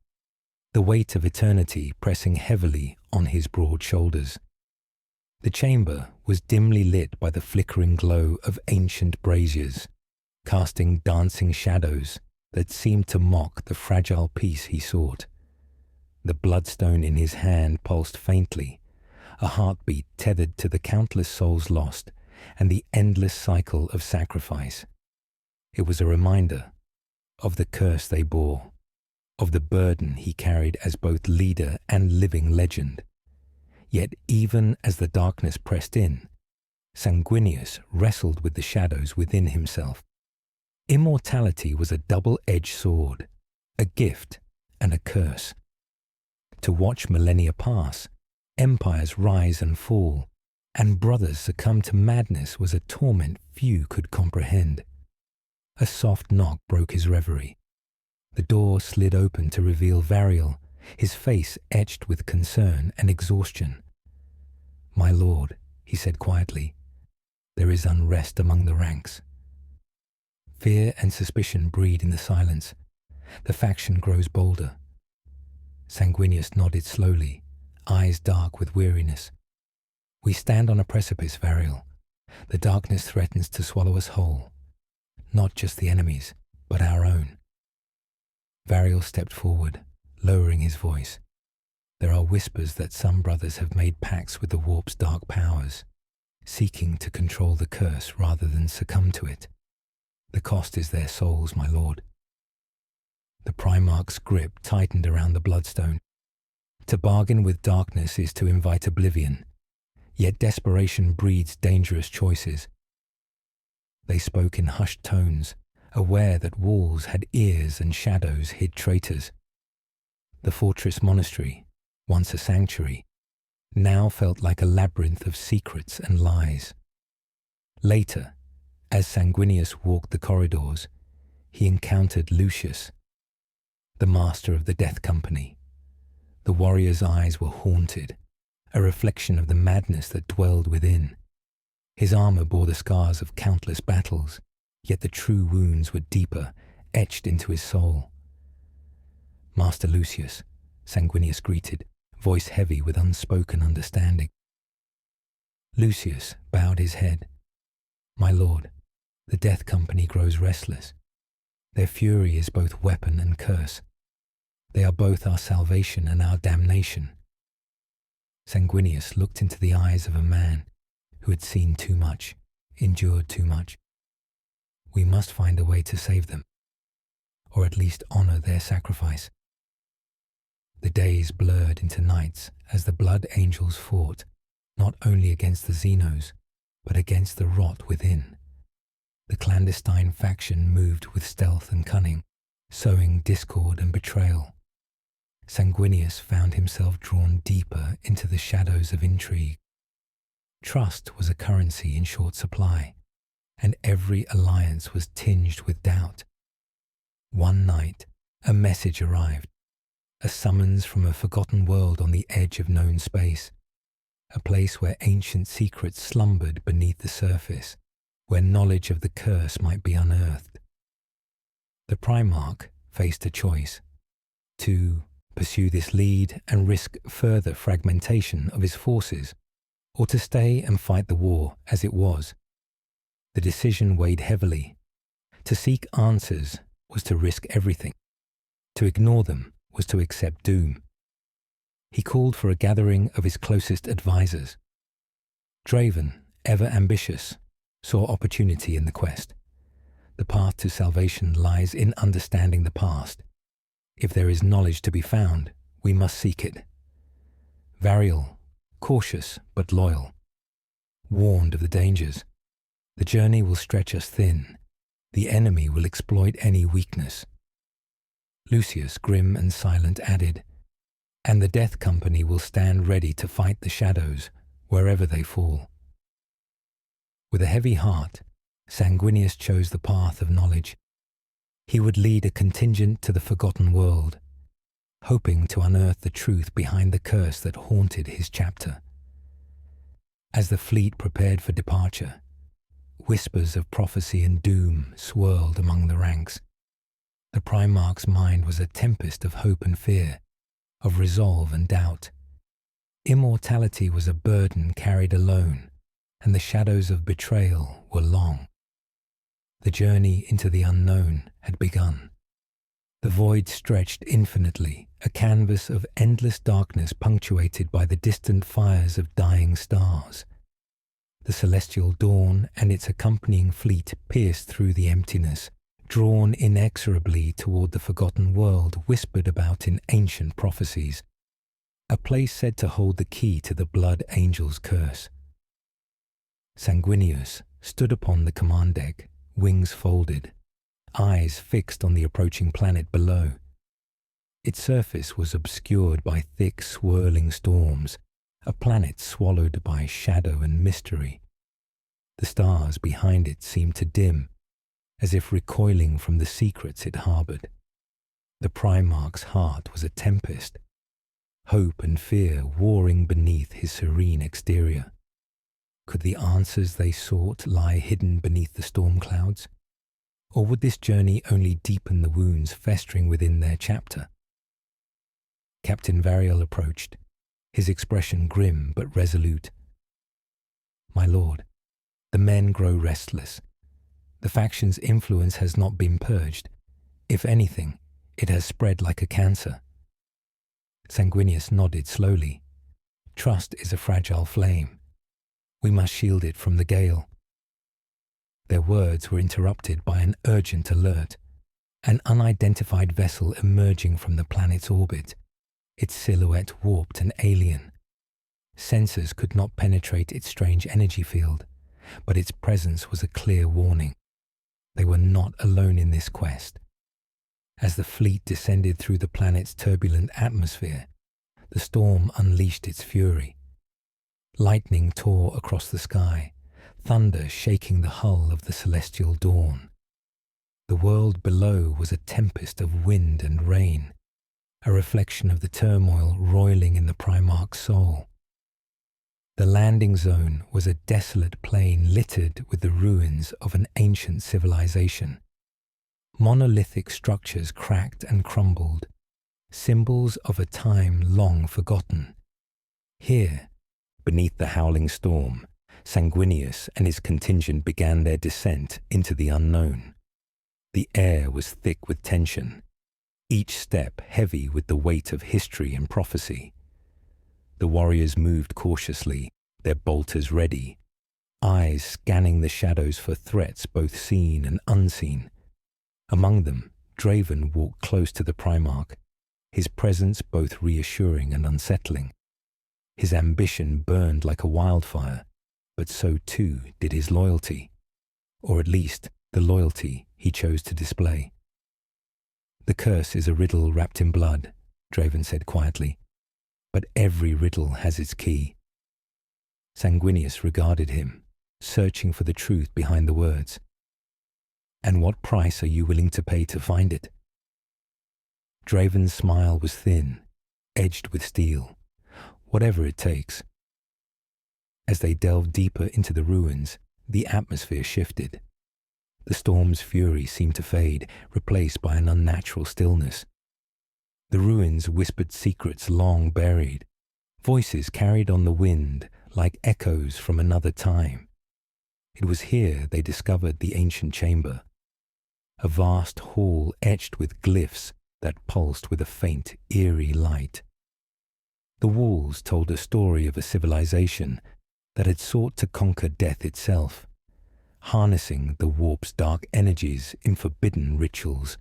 [SPEAKER 1] the weight of eternity pressing heavily on his broad shoulders. The chamber was dimly lit by the flickering glow of ancient braziers, casting dancing shadows that seemed to mock the fragile peace he sought. The bloodstone in his hand pulsed faintly, a heartbeat tethered to the countless souls lost and the endless cycle of sacrifice. It was a reminder of the curse they bore, of the burden he carried as both leader and living legend. Yet even as the darkness pressed in, Sanguinius wrestled with the shadows within himself. Immortality was a double-edged sword, a gift and a curse. To watch millennia pass, empires rise and fall, and brothers succumb to madness was a torment few could comprehend. A soft knock broke his reverie. The door slid open to reveal Varial, his face etched with concern and exhaustion. "My lord," he said quietly, "there is unrest among the ranks." Fear and suspicion breed in the silence. The faction grows bolder. Sanguinius nodded slowly, eyes dark with weariness. "We stand on a precipice, Varial. The darkness threatens to swallow us whole. Not just the enemies, but our own." Varial stepped forward, lowering his voice. "There are whispers that some brothers have made pacts with the warp's dark powers, seeking to control the curse rather than succumb to it. The cost is their souls, my lord." The Primarch's grip tightened around the bloodstone. To bargain with darkness is to invite oblivion, yet desperation breeds dangerous choices. They spoke in hushed tones, aware that walls had ears and shadows hid traitors. The fortress monastery, once a sanctuary, now felt like a labyrinth of secrets and lies. Later, as Sanguinius walked the corridors, he encountered Lucius, the master of the Death Company. The warrior's eyes were haunted, a reflection of the madness that dwelled within. His armor bore the scars of countless battles, yet the true wounds were deeper, etched into his soul. "Master Lucius," Sanguinius greeted, voice heavy with unspoken understanding. Lucius bowed his head. "My lord, the Death Company grows restless. Their fury is both weapon and curse. They are both our salvation and our damnation." Sanguinius looked into the eyes of a man who had seen too much, endured too much. We must find a way to save them, or at least honor their sacrifice. The days blurred into nights as the blood angels fought, not only against the Xenos, but against the rot within. The clandestine faction moved with stealth and cunning, sowing discord and betrayal. Sanguinius found himself drawn deeper into the shadows of intrigue. Trust was a currency in short supply, and every alliance was tinged with doubt. One night, a message arrived, a summons from a forgotten world on the edge of known space, a place where ancient secrets slumbered beneath the surface, where knowledge of the curse might be unearthed. The Primarch faced a choice: to pursue this lead and risk further fragmentation of his forces, or to stay and fight the war as it was. The decision weighed heavily. To seek answers was to risk everything. To ignore them was to accept doom. He called for a gathering of his closest advisors. Draven, ever ambitious, saw opportunity in the quest. The path to salvation lies in understanding the past. If there is knowledge to be found, we must seek it. Varial, cautious but loyal, warned of the dangers. The journey will stretch us thin. The enemy will exploit any weakness. Lucius, grim and silent, added, and the Death Company will stand ready to fight the shadows wherever they fall. With a heavy heart, Sanguinius chose the path of knowledge. He would lead a contingent to the forgotten world, hoping to unearth the truth behind the curse that haunted his chapter. As the fleet prepared for departure, whispers of prophecy and doom swirled among the ranks. The Primarch's mind was a tempest of hope and fear, of resolve and doubt. Immortality was a burden carried alone, and the shadows of betrayal were long. The journey into the unknown had begun. The void stretched infinitely, a canvas of endless darkness punctuated by the distant fires of dying stars. The celestial dawn and its accompanying fleet pierced through the emptiness, drawn inexorably toward the forgotten world whispered about in ancient prophecies, a place said to hold the key to the blood angel's curse. Sanguinius stood upon the command deck, wings folded, eyes fixed on the approaching planet below. Its surface was obscured by thick, swirling storms, a planet swallowed by shadow and mystery. The stars behind it seemed to dim, as if recoiling from the secrets it harbored. The Primarch's heart was a tempest, hope and fear warring beneath his serene exterior. Could the answers they sought lie hidden beneath the storm clouds? Or would this journey only deepen the wounds festering within their chapter? Captain Varial approached, his expression grim but resolute. "My lord, the men grow restless. The faction's influence has not been purged. If anything, it has spread like a cancer." Sanguinius nodded slowly. "Trust is a fragile flame. We must shield it from the gale." Their words were interrupted by an urgent alert, an unidentified vessel emerging from the planet's orbit, its silhouette warped and alien. Sensors could not penetrate its strange energy field, but its presence was a clear warning. They were not alone in this quest. As the fleet descended through the planet's turbulent atmosphere, the storm unleashed its fury. Lightning tore across the sky, thunder shaking the hull of the celestial dawn. The world below was a tempest of wind and rain, a reflection of the turmoil roiling in the Primarch's soul. The landing zone was a desolate plain littered with the ruins of an ancient civilization. Monolithic structures cracked and crumbled, symbols of a time long forgotten. Here, beneath the howling storm, Sanguinius and his contingent began their descent into the unknown. The air was thick with tension, each step heavy with the weight of history and prophecy. The warriors moved cautiously, their bolters ready, eyes scanning the shadows for threats both seen and unseen. Among them, Draven walked close to the Primarch, his presence both reassuring and unsettling. His ambition burned like a wildfire, but so too did his loyalty, or at least the loyalty he chose to display. "The curse is a riddle wrapped in blood," Draven said quietly, "but every riddle has its key." Sanguinius regarded him, searching for the truth behind the words. "And what price are you willing to pay to find it?" Draven's smile was thin, edged with steel. "Whatever it takes." As they delved deeper into the ruins, the atmosphere shifted. The storm's fury seemed to fade, replaced by an unnatural stillness. The ruins whispered secrets long buried. Voices carried on the wind like echoes from another time. It was here they discovered the ancient chamber, a vast hall etched with glyphs that pulsed with a faint, eerie light. The walls told a story of a civilization that had sought to conquer death itself, harnessing the warp's dark energies in forbidden rituals.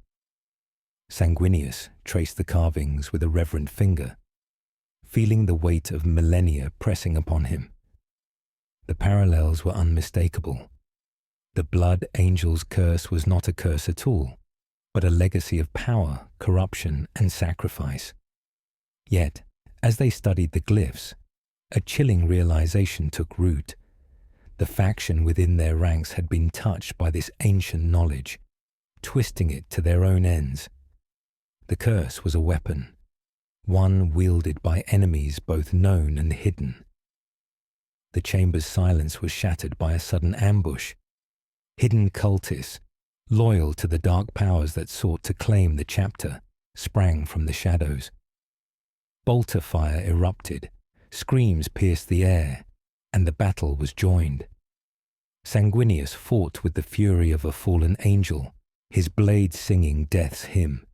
[SPEAKER 1] Sanguinius traced the carvings with a reverent finger, feeling the weight of millennia pressing upon him. The parallels were unmistakable. The Blood Angel's curse was not a curse at all, but a legacy of power, corruption, and sacrifice. Yet, as they studied the glyphs, a chilling realization took root. The faction within their ranks had been touched by this ancient knowledge, twisting it to their own ends. The curse was a weapon, one wielded by enemies both known and hidden. The chamber's silence was shattered by a sudden ambush. Hidden cultists, loyal to the dark powers that sought to claim the chapter, sprang from the shadows. Bolter fire erupted, screams pierced the air, and the battle was joined. Sanguinius fought with the fury of a fallen angel, his blade singing death's hymn.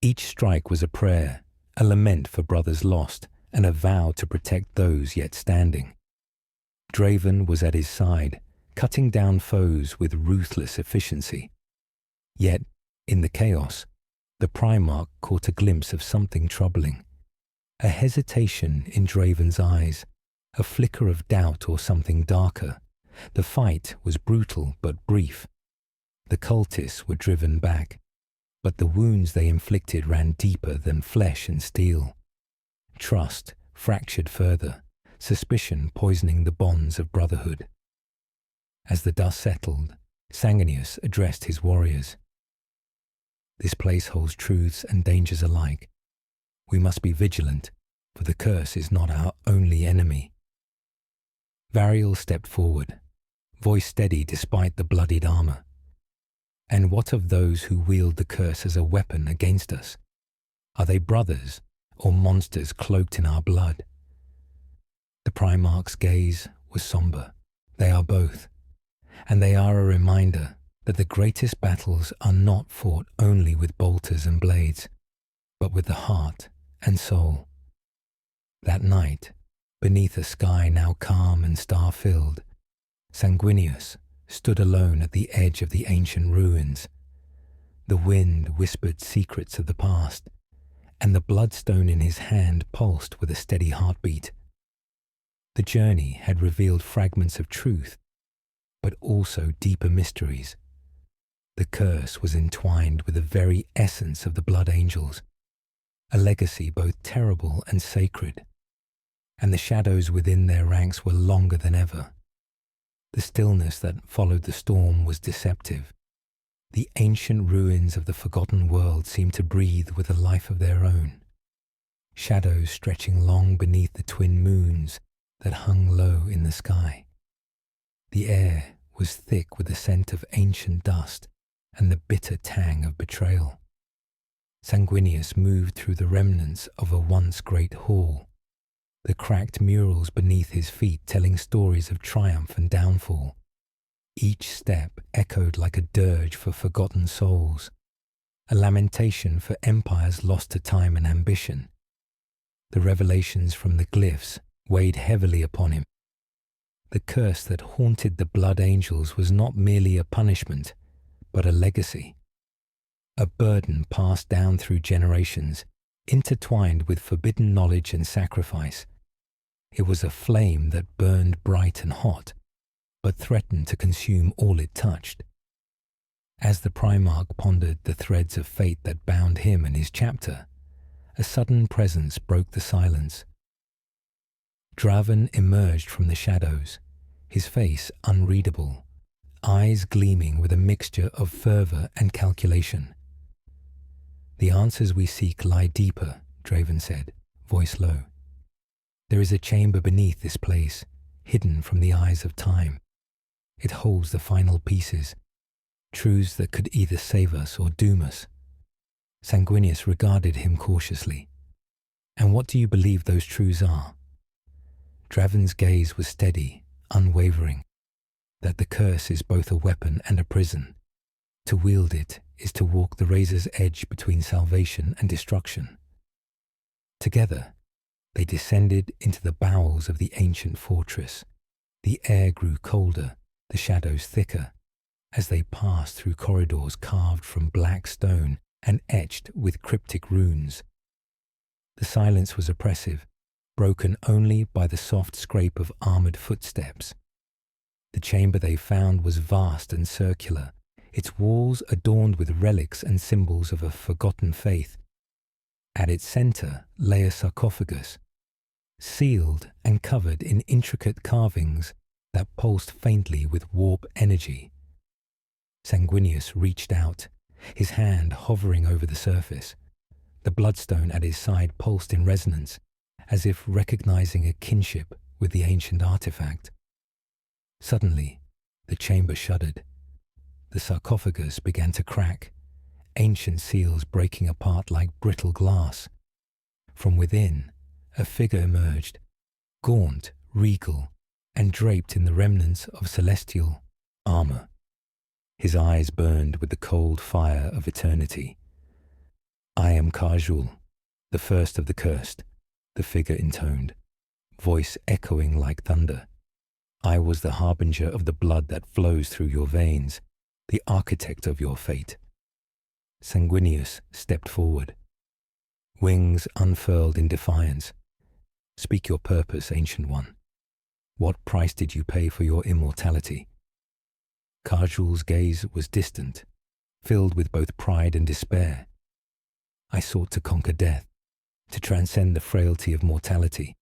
[SPEAKER 1] Each strike was a prayer, a lament for brothers lost, and a vow to protect those yet standing. Draven was at his side, cutting down foes with ruthless efficiency. Yet, in the chaos, the Primarch caught a glimpse of something troubling. A hesitation in Draven's eyes, a flicker of doubt or something darker. The fight was brutal but brief. The cultists were driven back, but the wounds they inflicted ran deeper than flesh and steel. Trust fractured further, suspicion poisoning the bonds of brotherhood. As the dust settled, Sanguinius addressed his warriors. "This place holds truths and dangers alike. We must be vigilant, for the curse is not our only enemy." Variel stepped forward, voice steady despite the bloodied armor. "And what of those who wield the curse as a weapon against us? Are they brothers or monsters cloaked in our blood?" The Primarch's gaze was somber. "They are both, and they are a reminder that the greatest battles are not fought only with bolters and blades, but with the heart and soul." That night, beneath a sky now calm and star-filled, Sanguinius stood alone at the edge of the ancient ruins. The wind whispered secrets of the past, and the bloodstone in his hand pulsed with a steady heartbeat. The journey had revealed fragments of truth, but also deeper mysteries. The curse was entwined with the very essence of the Blood Angels, a legacy both terrible and sacred, and the shadows within their ranks were longer than ever. The stillness that followed the storm was deceptive. The ancient ruins of the forgotten world seemed to breathe with a life of their own, shadows stretching long beneath the twin moons that hung low in the sky. The air was thick with the scent of ancient dust and the bitter tang of betrayal. Sanguinius moved through the remnants of a once great hall, the cracked murals beneath his feet telling stories of triumph and downfall. Each step echoed like a dirge for forgotten souls, a lamentation for empires lost to time and ambition. The revelations from the glyphs weighed heavily upon him. The curse that haunted the blood angels was not merely a punishment, but a legacy. A burden passed down through generations, intertwined with forbidden knowledge and sacrifice. It was a flame that burned bright and hot, but threatened to consume all it touched. As the Primarch pondered the threads of fate that bound him and his chapter, a sudden presence broke the silence. Draven emerged from the shadows, his face unreadable, eyes gleaming with a mixture of fervor and calculation. "The answers we seek lie deeper," Draven said, voice low. "There is a chamber beneath this place, hidden from the eyes of time. It holds the final pieces, truths that could either save us or doom us." Sanguinius regarded him cautiously. "And what do you believe those truths are?" Draven's gaze was steady, unwavering. "That the curse is both a weapon and a prison. To wield it is to walk the razor's edge between salvation and destruction." Together, they descended into the bowels of the ancient fortress. The air grew colder, the shadows thicker, as they passed through corridors carved from black stone and etched with cryptic runes. The silence was oppressive, broken only by the soft scrape of armored footsteps. The chamber they found was vast and circular, its walls adorned with relics and symbols of a forgotten faith. At its center lay a sarcophagus, sealed and covered in intricate carvings that pulsed faintly with warp energy. Sanguinius reached out, his hand hovering over the surface. The bloodstone at his side pulsed in resonance, as if recognizing a kinship with the ancient artifact. Suddenly, the chamber shuddered. The sarcophagus began to crack, ancient seals breaking apart like brittle glass. From within, a figure emerged, gaunt, regal, and draped in the remnants of celestial armor. His eyes burned with the cold fire of eternity. "I am Kajul, the first of the cursed," the figure intoned, voice echoing like thunder. "I was the harbinger of the blood that flows through your veins, the architect of your fate." Sanguinius stepped forward, wings unfurled in defiance. "Speak your purpose, Ancient One. What price did you pay for your immortality?" Kajul's gaze was distant, filled with both pride and despair. "I sought to conquer death, to transcend the frailty of mortality.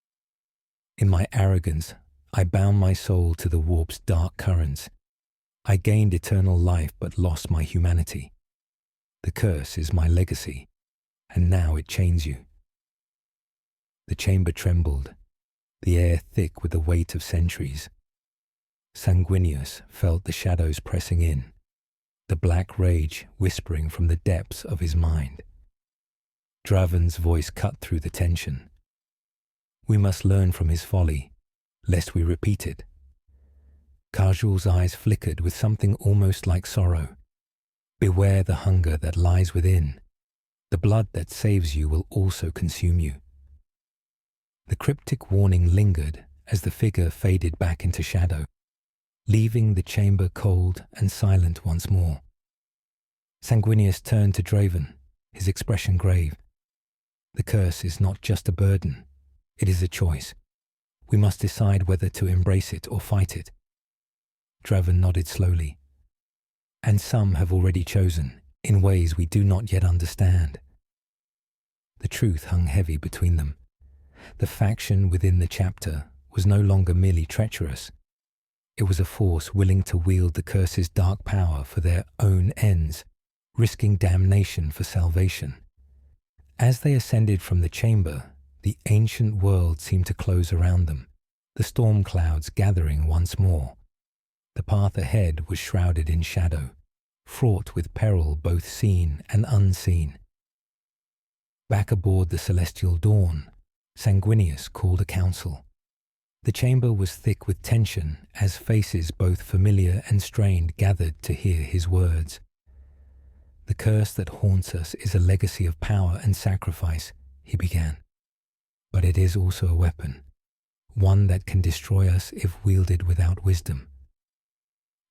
[SPEAKER 1] In my arrogance, I bound my soul to the warp's dark currents. I gained eternal life but lost my humanity. The curse is my legacy, and now it chains you." The chamber trembled, the air thick with the weight of centuries. Sanguinius felt the shadows pressing in, the black rage whispering from the depths of his mind. Draven's voice cut through the tension. "We must learn from his folly, lest we repeat it." Kajul's eyes flickered with something almost like sorrow. "Beware the hunger that lies within. The blood that saves you will also consume you." The cryptic warning lingered as the figure faded back into shadow, leaving the chamber cold and silent once more. Sanguinius turned to Draven, his expression grave. "The curse is not just a burden, it is a choice. We must decide whether to embrace it or fight it." Draven nodded slowly. "And some have already chosen, in ways we do not yet understand." The truth hung heavy between them. The faction within the chapter was no longer merely treacherous. It was a force willing to wield the curse's dark power for their own ends, risking damnation for salvation. As they ascended from the chamber, the ancient world seemed to close around them, the storm clouds gathering once more. The path ahead was shrouded in shadow, fraught with peril both seen and unseen. Back aboard the Celestial Dawn, Sanguinius called a council. The chamber was thick with tension as faces both familiar and strained gathered to hear his words. "The curse that haunts us is a legacy of power and sacrifice," he began. "But it is also a weapon, one that can destroy us if wielded without wisdom.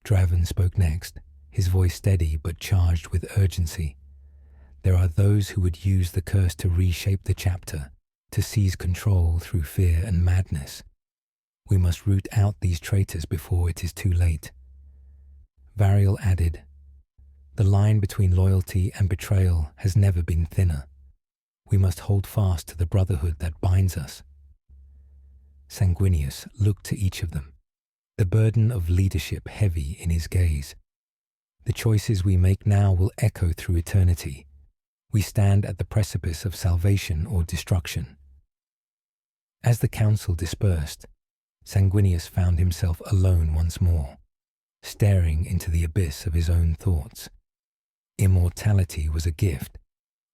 [SPEAKER 1] Draven spoke next, his voice steady but charged with urgency. There are those who would use the curse to reshape the chapter, to seize control through fear and madness. We must root out these traitors before it is too late. Variel added, "The line between loyalty and betrayal has never been thinner. We must hold fast to the brotherhood that binds us." Sanguinius looked to each of them, the burden of leadership heavy in his gaze. "The choices we make now will echo through eternity. We stand at the precipice of salvation or destruction." As the council dispersed, Sanguinius found himself alone once more, staring into the abyss of his own thoughts. Immortality was a gift,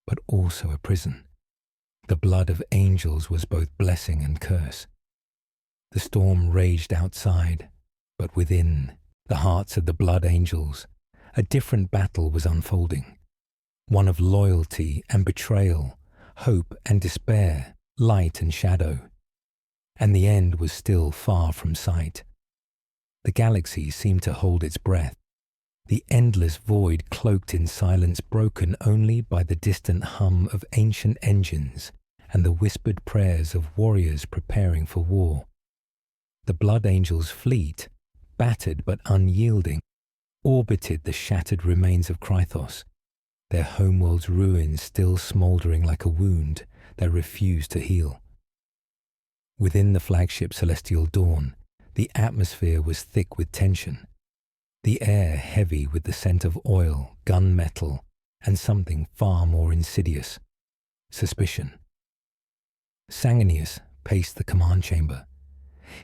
[SPEAKER 1] but also a prison. The blood of angels was both blessing and curse. The storm raged outside, but within the hearts of the blood angels, a different battle was unfolding. One of loyalty and betrayal, hope and despair, light and shadow. And the end was still far from sight. The galaxy seemed to hold its breath, the endless void cloaked in silence broken only by the distant hum of ancient engines and the whispered prayers of warriors preparing for war. The Blood Angels' fleet, battered but unyielding, orbited the shattered remains of Krythos, their homeworld's ruins still smouldering like a wound that refused to heal. Within the flagship Celestial Dawn, the atmosphere was thick with tension, the air heavy with the scent of oil, gunmetal, and something far more insidious, suspicion. Sanguinius paced the command chamber,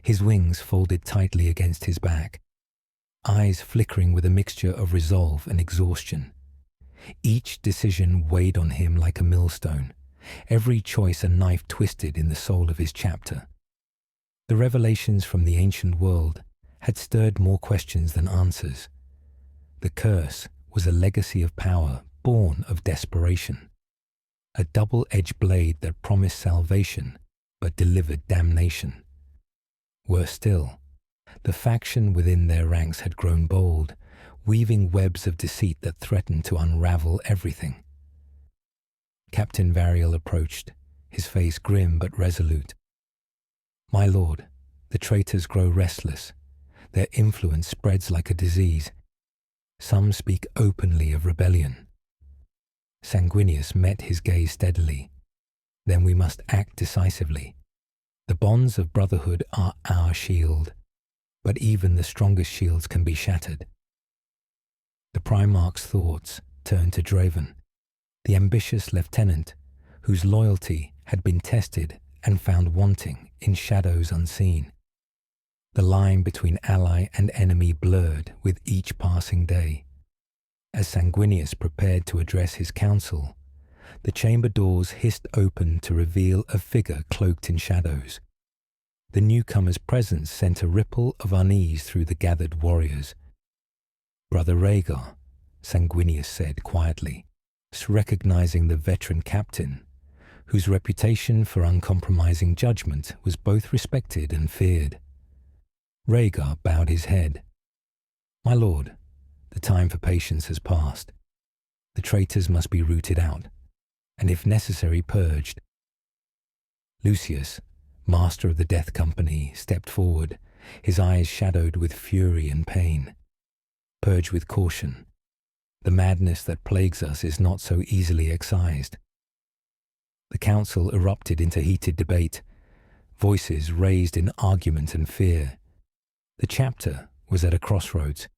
[SPEAKER 1] his wings folded tightly against his back, eyes flickering with a mixture of resolve and exhaustion. Each decision weighed on him like a millstone, every choice a knife twisted in the soul of his chapter. The revelations from the ancient world had stirred more questions than answers. The curse was a legacy of power born of desperation, a double-edged blade that promised salvation but delivered damnation. Worse still, the faction within their ranks had grown bold, weaving webs of deceit that threatened to unravel everything. Captain Variel approached, his face grim but resolute. "My lord, the traitors grow restless. Their influence spreads like a disease. Some speak openly of rebellion." Sanguinius met his gaze steadily. "Then we must act decisively. The bonds of brotherhood are our shield, but even the strongest shields can be shattered." The Primarch's thoughts turned to Draven, the ambitious lieutenant whose loyalty had been tested and found wanting in shadows unseen. The line between ally and enemy blurred with each passing day. As Sanguinius prepared to address his council, the chamber doors hissed open to reveal a figure cloaked in shadows. The newcomer's presence sent a ripple of unease through the gathered warriors. "Brother Rhaegar," Sanguinius said quietly, recognizing the veteran captain, whose reputation for uncompromising judgment was both respected and feared. Rhaegar bowed his head. "My lord, the time for patience has passed. The traitors must be rooted out, and if necessary purged." Lucius, master of the Death Company, stepped forward, his eyes shadowed with fury and pain. "Purge with caution. The madness that plagues us is not so easily excised." The council erupted into heated debate, voices raised in argument and fear. The chapter was at a crossroads,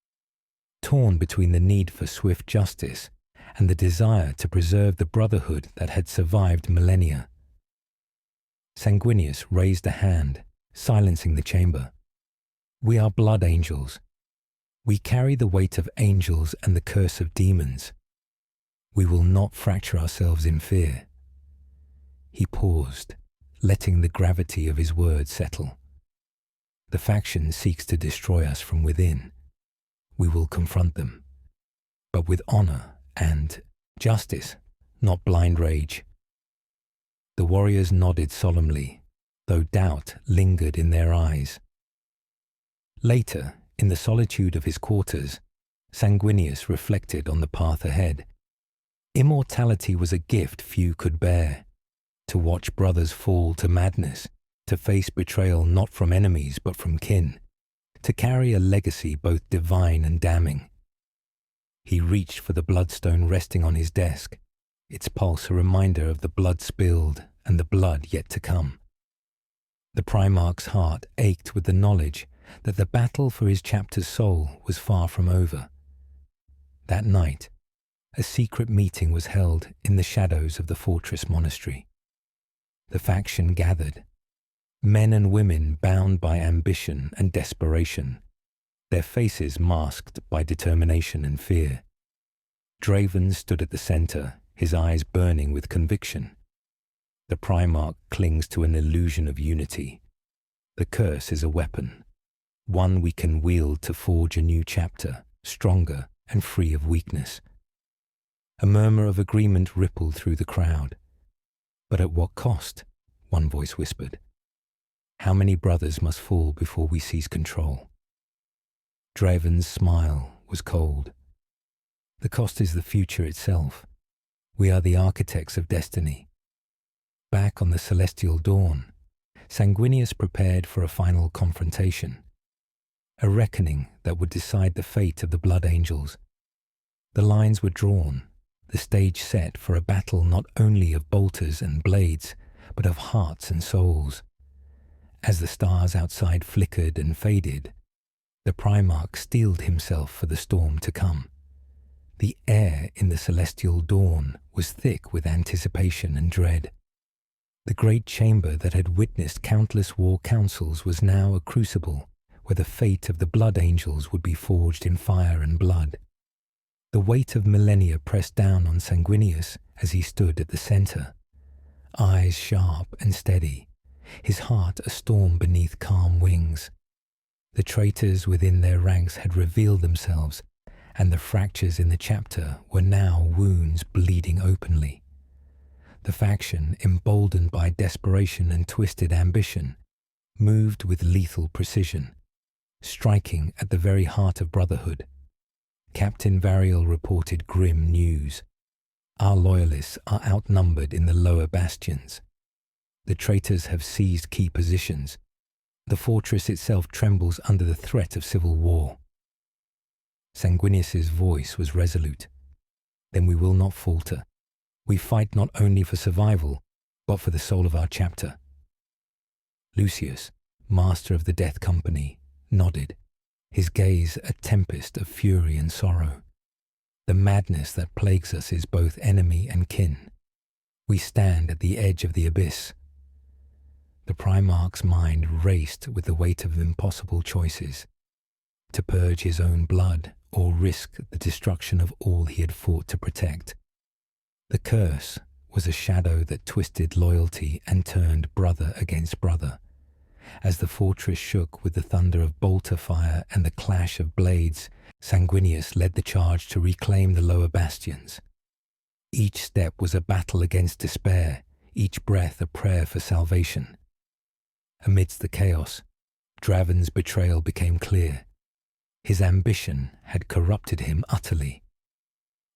[SPEAKER 1] torn between the need for swift justice and the desire to preserve the brotherhood that had survived millennia. Sanguinius raised a hand, silencing the chamber. "We are blood angels. We carry the weight of angels and the curse of demons. We will not fracture ourselves in fear." He paused, letting the gravity of his words settle. "The faction seeks to destroy us from within. We will confront them, but with honor and justice, not blind rage." The warriors nodded solemnly, though doubt lingered in their eyes. Later, in the solitude of his quarters, Sanguinius reflected on the path ahead. Immortality was a gift few could bear. To watch brothers fall to madness, to face betrayal not from enemies but from kin, to carry a legacy both divine and damning. He reached for the bloodstone resting on his desk, its pulse a reminder of the blood spilled and the blood yet to come. The Primarch's heart ached with the knowledge that the battle for his chapter's soul was far from over. That night, a secret meeting was held in the shadows of the fortress monastery. The faction gathered, men and women bound by ambition and desperation, their faces masked by determination and fear. Draven stood at the center, his eyes burning with conviction. The Primarch clings to an illusion of unity. The curse is a weapon, one we can wield to forge a new chapter, stronger and free of weakness. A murmur of agreement rippled through the crowd. But at what cost? One voice whispered. How many brothers must fall before we seize control? Draven's smile was cold. The cost is the future itself. We are the architects of destiny. Back on the celestial dawn, Sanguinius prepared for a final confrontation, a reckoning that would decide the fate of the Blood Angels. The lines were drawn, the stage set for a battle not only of bolters and blades, but of hearts and souls. As the stars outside flickered and faded, the Primarch steeled himself for the storm to come. The air in the celestial dawn was thick with anticipation and dread. The great chamber that had witnessed countless war councils was now a crucible where the fate of the Blood Angels would be forged in fire and blood. The weight of millennia pressed down on Sanguinius as he stood at the center, eyes sharp and steady, his heart a storm beneath calm wings. The traitors within their ranks had revealed themselves, and the fractures in the chapter were now wounds bleeding openly. The faction, emboldened by desperation and twisted ambition, moved with lethal precision, striking at the very heart of brotherhood. Captain Varial reported grim news. Our loyalists are outnumbered in the lower bastions. The traitors have seized key positions. The fortress itself trembles under the threat of civil war. Sanguinius's voice was resolute. Then we will not falter. We fight not only for survival, but for the soul of our chapter. Lucius, master of the Death Company, nodded, his gaze a tempest of fury and sorrow. The madness that plagues us is both enemy and kin. We stand at the edge of the abyss. The Primarch's mind raced with the weight of impossible choices, to purge his own blood or risk the destruction of all he had fought to protect. The curse was a shadow that twisted loyalty and turned brother against brother. As the fortress shook with the thunder of bolter fire and the clash of blades, Sanguinius led the charge to reclaim the lower bastions. Each step was a battle against despair, each breath a prayer for salvation. Amidst the chaos, Draven's betrayal became clear. His ambition had corrupted him utterly.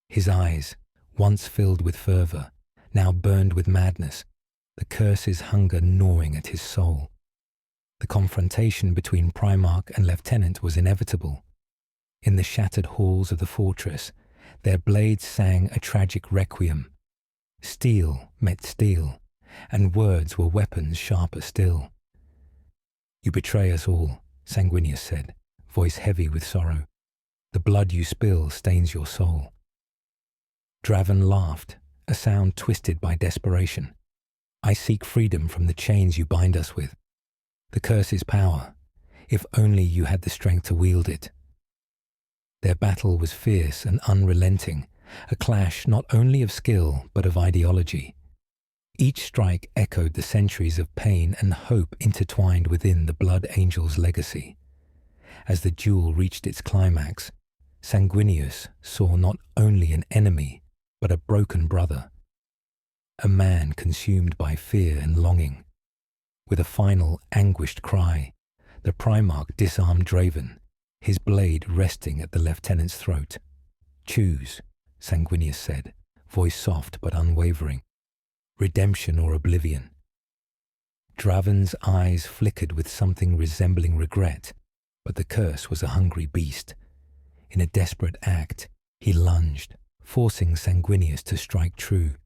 [SPEAKER 1] His eyes, once filled with fervor, now burned with madness, the curse's hunger gnawing at his soul. The confrontation between Primarch and Lieutenant was inevitable. In the shattered halls of the fortress, their blades sang a tragic requiem. Steel met steel, and words were weapons sharper still. You betray us all, Sanguinius said, voice heavy with sorrow. The blood you spill stains your soul. Draven laughed, a sound twisted by desperation. I seek freedom from the chains you bind us with. The curse is power, if only you had the strength to wield it. Their battle was fierce and unrelenting, a clash not only of skill but of ideology. Each strike echoed the centuries of pain and hope intertwined within the Blood Angel's legacy. As the duel reached its climax, Sanguinius saw not only an enemy, but a broken brother. A man consumed by fear and longing. With a final, anguished cry, the Primarch disarmed Draven, his blade resting at the lieutenant's throat. "Choose," Sanguinius said, voice soft but unwavering. "Redemption or oblivion." Draven's eyes flickered with something resembling regret, but the curse was a hungry beast. In a desperate act, he lunged, forcing Sanguinius to strike true.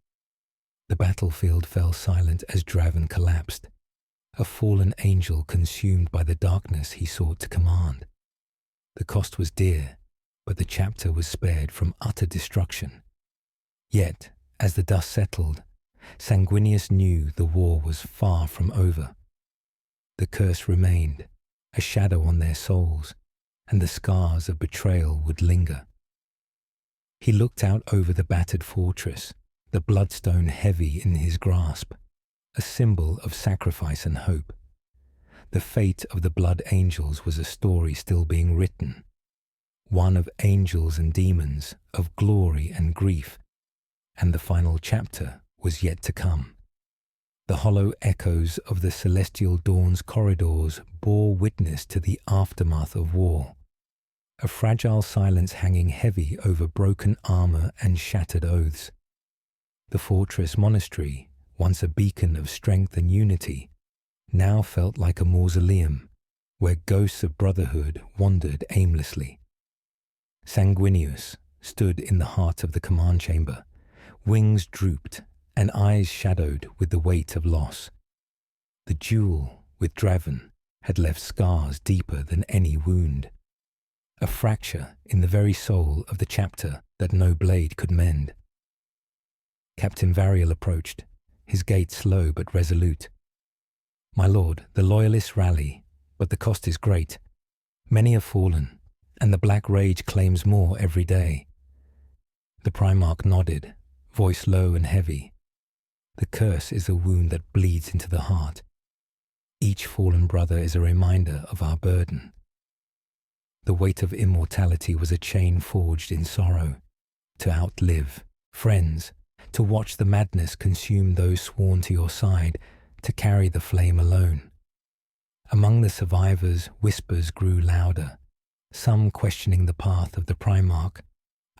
[SPEAKER 1] The battlefield fell silent as Draven collapsed, a fallen angel consumed by the darkness he sought to command. The cost was dear, but the chapter was spared from utter destruction. Yet, as the dust settled, Sanguinius knew the war was far from over. The curse remained, a shadow on their souls, and the scars of betrayal would linger. He looked out over the battered fortress, the bloodstone heavy in his grasp, a symbol of sacrifice and hope. The fate of the Blood Angels was a story still being written, one of angels and demons, of glory and grief, and the final chapter was yet to come. The hollow echoes of the celestial dawn's corridors bore witness to the aftermath of war, a fragile silence hanging heavy over broken armor and shattered oaths. The fortress monastery, once a beacon of strength and unity, now felt like a mausoleum where ghosts of brotherhood wandered aimlessly. Sanguinius stood in the heart of the command chamber, wings drooped and eyes shadowed with the weight of loss. The duel with Draven had left scars deeper than any wound, a fracture in the very soul of the chapter that no blade could mend. Captain Varial approached, his gait slow but resolute. "My lord, the Loyalists rally, but the cost is great. Many have fallen, and the Black Rage claims more every day." The Primarch nodded, voice low and heavy. "The curse is a wound that bleeds into the heart. Each fallen brother is a reminder of our burden." The weight of immortality was a chain forged in sorrow, to outlive friends, to watch the madness consume those sworn to your side, to carry the flame alone. Among the survivors, whispers grew louder, some questioning the path of the Primarch,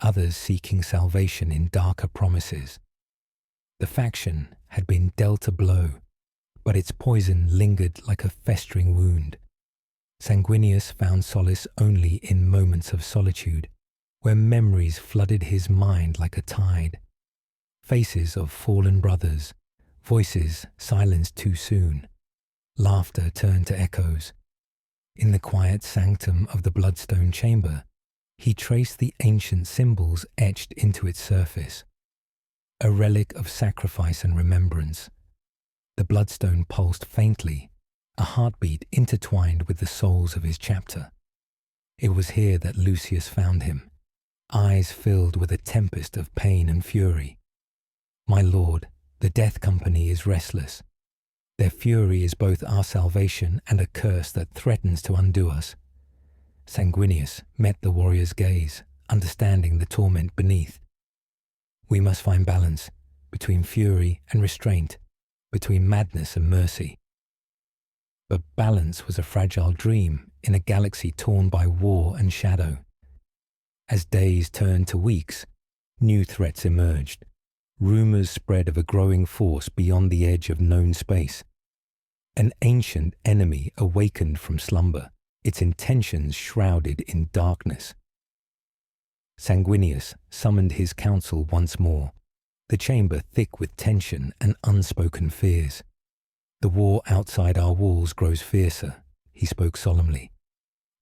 [SPEAKER 1] others seeking salvation in darker promises. The faction had been dealt a blow, but its poison lingered like a festering wound. Sanguinius found solace only in moments of solitude, where memories flooded his mind like a tide. Faces of fallen brothers, voices silenced too soon, laughter turned to echoes. In the quiet sanctum of the bloodstone chamber, he traced the ancient symbols etched into its surface, a relic of sacrifice and remembrance. The bloodstone pulsed faintly, a heartbeat intertwined with the souls of his chapter. It was here that Lucius found him, eyes filled with a tempest of pain and fury. "My lord, the Death Company is restless. Their fury is both our salvation and a curse that threatens to undo us." Sanguinius met the warrior's gaze, understanding the torment beneath. "We must find balance between fury and restraint, between madness and mercy." But balance was a fragile dream in a galaxy torn by war and shadow. As days turned to weeks, new threats emerged. Rumors spread of a growing force beyond the edge of known space. An ancient enemy awakened from slumber, its intentions shrouded in darkness. Sanguinius summoned his council once more, the chamber thick with tension and unspoken fears. "The war outside our walls grows fiercer," he spoke solemnly,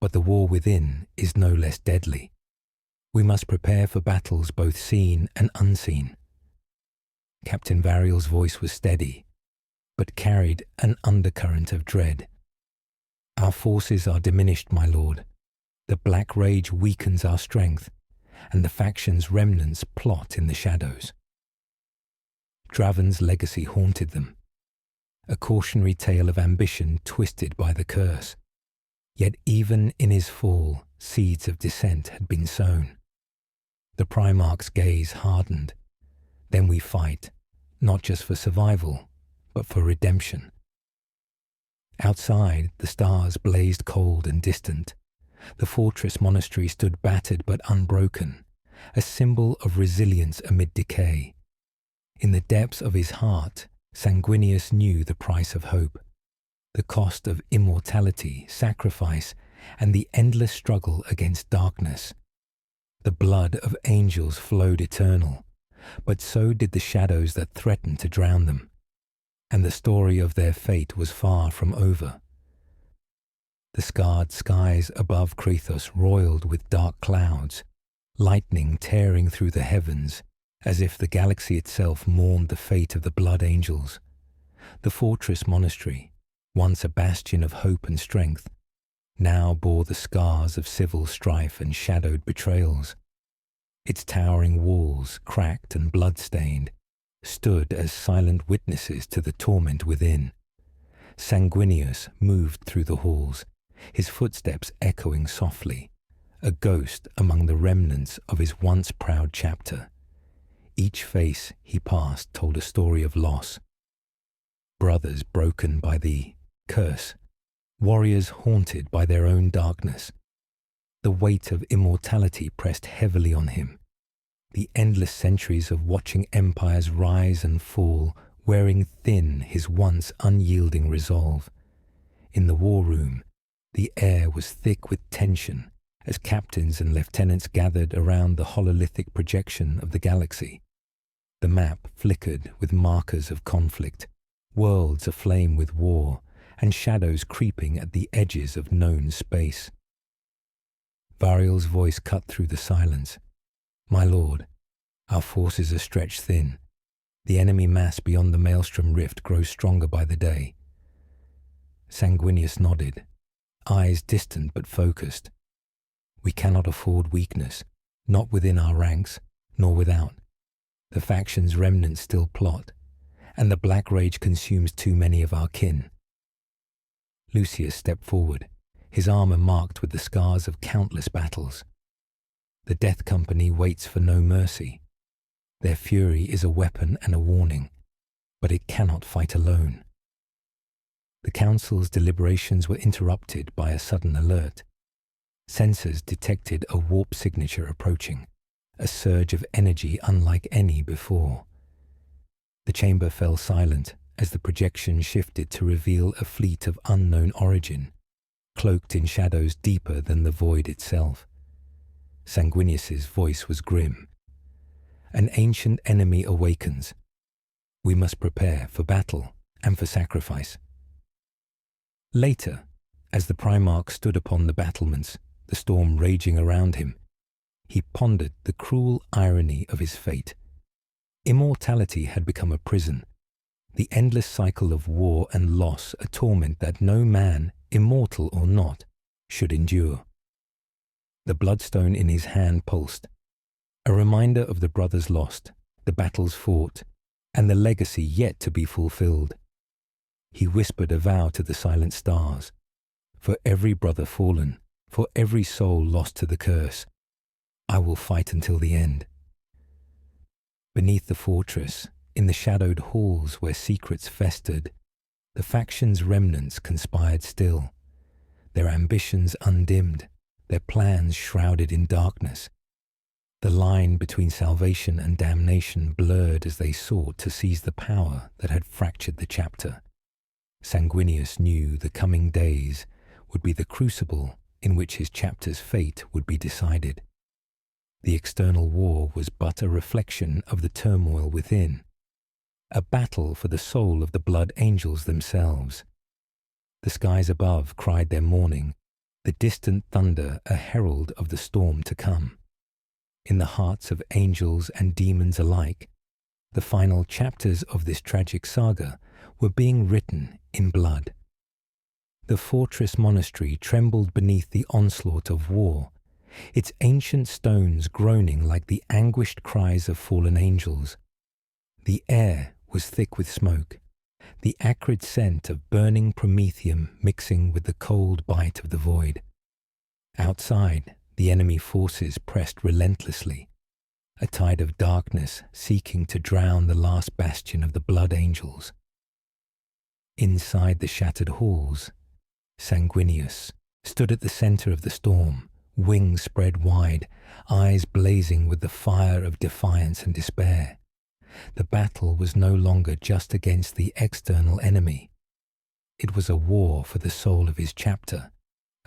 [SPEAKER 1] "but the war within is no less deadly. We must prepare for battles both seen and unseen." Captain Varial's voice was steady, but carried an undercurrent of dread. "Our forces are diminished, my lord. The Black Rage weakens our strength, and the faction's remnants plot in the shadows." Draven's legacy haunted them, a cautionary tale of ambition twisted by the curse. Yet even in his fall, seeds of dissent had been sown. The Primarch's gaze hardened. "Then we fight, not just for survival, but for redemption." Outside, the stars blazed cold and distant. The fortress monastery stood battered but unbroken, a symbol of resilience amid decay. In the depths of his heart, Sanguinius knew the price of hope, the cost of immortality, sacrifice, and the endless struggle against darkness. The blood of angels flowed eternal, but so did the shadows that threatened to drown them, and the story of their fate was far from over. The scarred skies above Krathos roiled with dark clouds, lightning tearing through the heavens, as if the galaxy itself mourned the fate of the blood angels. The fortress monastery, once a bastion of hope and strength, now bore the scars of civil strife and shadowed betrayals. Its towering walls, cracked and blood-stained, stood as silent witnesses to the torment within. Sanguinius moved through the halls, his footsteps echoing softly, a ghost among the remnants of his once proud chapter. Each face he passed told a story of loss. Brothers broken by the curse, warriors haunted by their own darkness. The weight of immortality pressed heavily on him, the endless centuries of watching empires rise and fall, wearing thin his once unyielding resolve. In the war room, the air was thick with tension as captains and lieutenants gathered around the hololithic projection of the galaxy. The map flickered with markers of conflict, worlds aflame with war, and shadows creeping at the edges of known space. Variel's voice cut through the silence. "My lord, our forces are stretched thin. The enemy mass beyond the Maelstrom Rift grows stronger by the day." Sanguinius nodded, eyes distant but focused. "We cannot afford weakness, not within our ranks, nor without. The faction's remnants still plot, and the Black Rage consumes too many of our kin." Lucius stepped forward, his armor marked with the scars of countless battles. "The Death Company waits for no mercy. Their fury is a weapon and a warning, but it cannot fight alone." The council's deliberations were interrupted by a sudden alert. Sensors detected a warp signature approaching, a surge of energy unlike any before. The chamber fell silent as the projection shifted to reveal a fleet of unknown origin, cloaked in shadows deeper than the void itself. Sanguinius's voice was grim. "An ancient enemy awakens. We must prepare for battle and for sacrifice." Later, as the Primarch stood upon the battlements, the storm raging around him, he pondered the cruel irony of his fate. Immortality had become a prison, the endless cycle of war and loss a torment that no man, immortal or not, should endure. The bloodstone in his hand pulsed, a reminder of the brothers lost, the battles fought, and the legacy yet to be fulfilled. He whispered a vow to the silent stars. "For every brother fallen, for every soul lost to the curse, I will fight until the end." Beneath the fortress, in the shadowed halls where secrets festered, the faction's remnants conspired still, their ambitions undimmed, their plans shrouded in darkness. The line between salvation and damnation blurred as they sought to seize the power that had fractured the chapter. Sanguinius knew the coming days would be the crucible in which his chapter's fate would be decided. The external war was but a reflection of the turmoil within, a battle for the soul of the blood angels themselves. The skies above cried their mourning, the distant thunder a herald of the storm to come. In the hearts of angels and demons alike, the final chapters of this tragic saga were being written in blood. The fortress monastery trembled beneath the onslaught of war, its ancient stones groaning like the anguished cries of fallen angels. The air was thick with smoke, the acrid scent of burning promethium mixing with the cold bite of the void. Outside, the enemy forces pressed relentlessly, a tide of darkness seeking to drown the last bastion of the blood angels. Inside the shattered halls, Sanguinius stood at the center of the storm, wings spread wide, eyes blazing with the fire of defiance and despair. The battle was no longer just against the external enemy. It was a war for the soul of his chapter,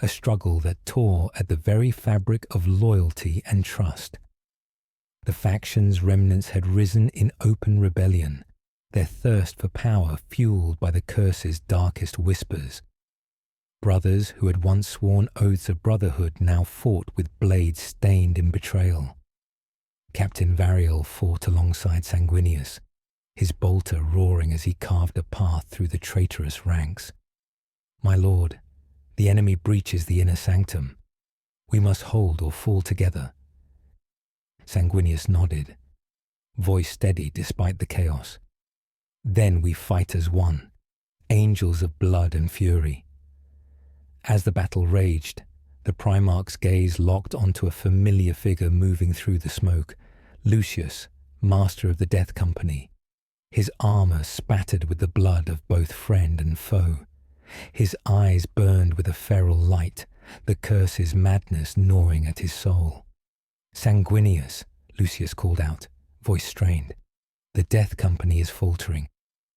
[SPEAKER 1] a struggle that tore at the very fabric of loyalty and trust. The faction's remnants had risen in open rebellion, their thirst for power fueled by the curse's darkest whispers. Brothers who had once sworn oaths of brotherhood now fought with blades stained in betrayal. Captain Variel fought alongside Sanguinius, his bolter roaring as he carved a path through the traitorous ranks. "My lord, the enemy breaches the inner sanctum. We must hold or fall together." Sanguinius nodded, voice steady despite the chaos. "Then we fight as one, angels of blood and fury." As the battle raged, the Primarch's gaze locked onto a familiar figure moving through the smoke, Lucius, master of the Death Company. His armor spattered with the blood of both friend and foe. His eyes burned with a feral light, the curse's madness gnawing at his soul. "Sanguinius," Lucius called out, voice strained. "The Death Company is faltering.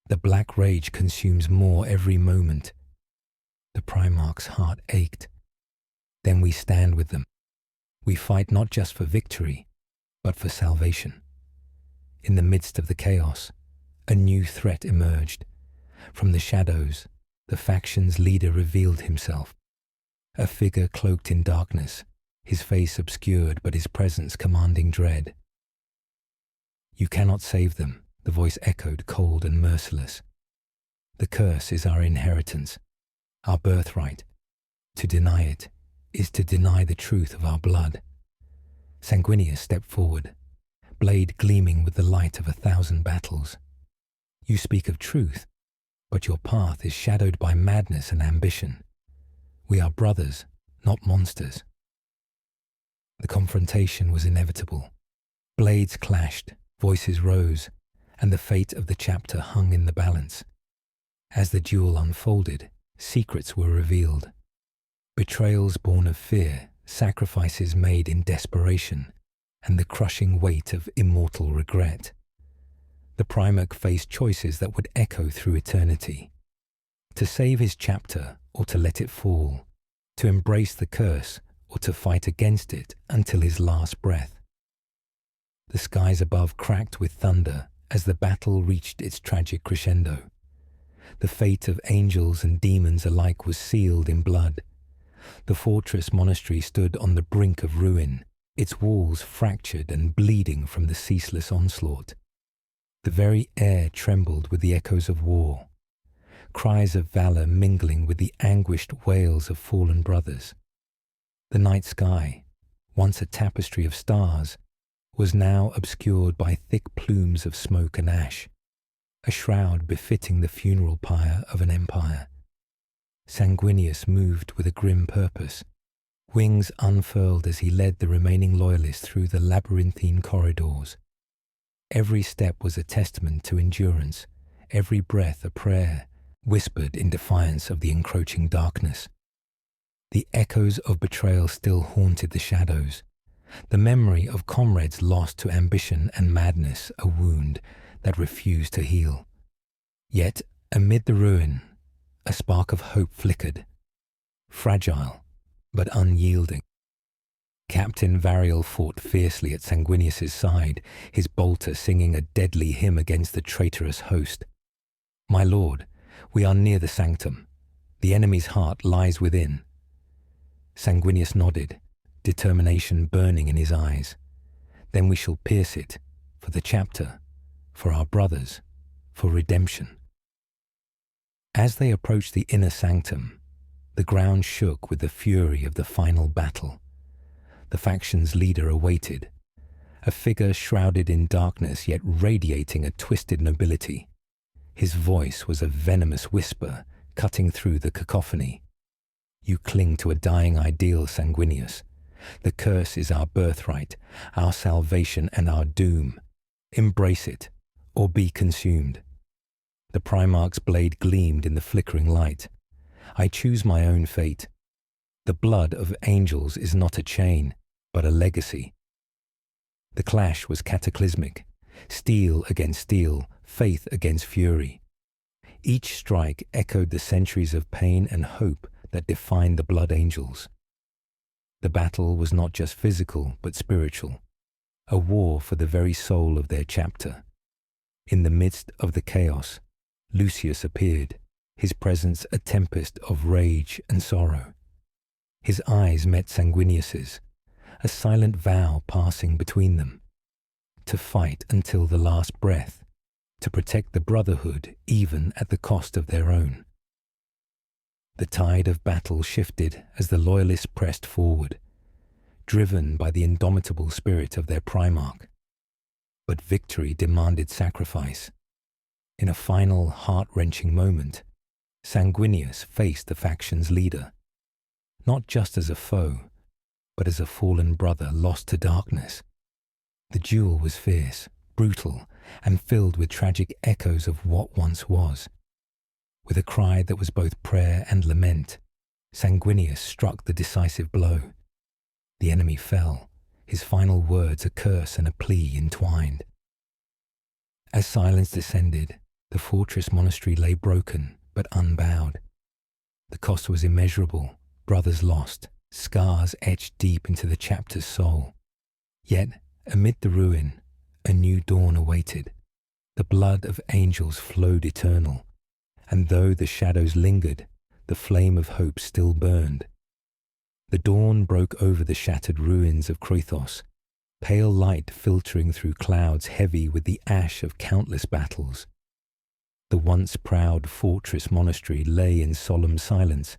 [SPEAKER 1] The black rage consumes more every moment." The Primarch's heart ached. "Then we stand with them. We fight not just for victory, but for salvation." In the midst of the chaos, a new threat emerged. From the shadows, the faction's leader revealed himself. A figure cloaked in darkness, his face obscured but his presence commanding dread. "You cannot save them," the voice echoed, cold and merciless. "The curse is our inheritance, our birthright. To deny it is to deny the truth of our blood." Sanguinius stepped forward, blade gleaming with the light of 1,000 battles. "You speak of truth, but your path is shadowed by madness and ambition. We are brothers, not monsters." The confrontation was inevitable. Blades clashed, voices rose, and the fate of the chapter hung in the balance. As the duel unfolded, secrets were revealed. Betrayals born of fear, sacrifices made in desperation, and the crushing weight of immortal regret. The Primarch faced choices that would echo through eternity. To save his chapter or to let it fall, to embrace the curse or to fight against it until his last breath. The skies above cracked with thunder as the battle reached its tragic crescendo. The fate of angels and demons alike was sealed in blood. The fortress monastery stood on the brink of ruin, its walls fractured and bleeding from the ceaseless onslaught. The very air trembled with the echoes of war, cries of valor mingling with the anguished wails of fallen brothers. The night sky, once a tapestry of stars, was now obscured by thick plumes of smoke and ash, a shroud befitting the funeral pyre of an empire. Sanguinius moved with a grim purpose, wings unfurled as he led the remaining loyalists through the labyrinthine corridors. Every step was a testament to endurance, every breath a prayer, whispered in defiance of the encroaching darkness. The echoes of betrayal still haunted the shadows, the memory of comrades lost to ambition and madness, a wound that refused to heal. Yet, amid the ruin, a spark of hope flickered, fragile but unyielding. Captain Variel fought fiercely at Sanguinius's side, his bolter singing a deadly hymn against the traitorous host. "My lord, we are near the sanctum. The enemy's heart lies within." Sanguinius nodded, determination burning in his eyes. "Then we shall pierce it, for the chapter, for our brothers, for redemption." As they approached the inner sanctum, the ground shook with the fury of the final battle. The faction's leader awaited, a figure shrouded in darkness yet radiating a twisted nobility. His voice was a venomous whisper cutting through the cacophony. "You cling to a dying ideal, Sanguinius. The curse is our birthright, our salvation and our doom. Embrace it, or be consumed." The Primarch's blade gleamed in the flickering light. I choose my own fate. The blood of angels is not a chain, but a legacy. The clash was cataclysmic. Steel against steel, faith against fury. Each strike echoed the centuries of pain and hope that defined the Blood Angels. The battle was not just physical, but spiritual. A war for the very soul of their chapter. In the midst of the chaos, Lucius appeared, his presence a tempest of rage and sorrow. His eyes met Sanguinius's, a silent vow passing between them. To fight until the last breath, to protect the Brotherhood even at the cost of their own. The tide of battle shifted as the Loyalists pressed forward, driven by the indomitable spirit of their Primarch. But victory demanded sacrifice. In a final heart-wrenching moment, Sanguinius faced the faction's leader, not just as a foe, but as a fallen brother lost to darkness. The duel was fierce, brutal, and filled with tragic echoes of what once was. With a cry that was both prayer and lament, Sanguinius struck the decisive blow. The enemy fell, his final words a curse and a plea entwined. As silence descended, the fortress monastery lay broken but unbowed. The cost was immeasurable, brothers lost, scars etched deep into the chapter's soul. Yet, amid the ruin, a new dawn awaited. The blood of angels flowed eternal, and though the shadows lingered, the flame of hope still burned. The dawn broke over the shattered ruins of Kratos, pale light filtering through clouds heavy with the ash of countless battles. The once proud fortress monastery lay in solemn silence,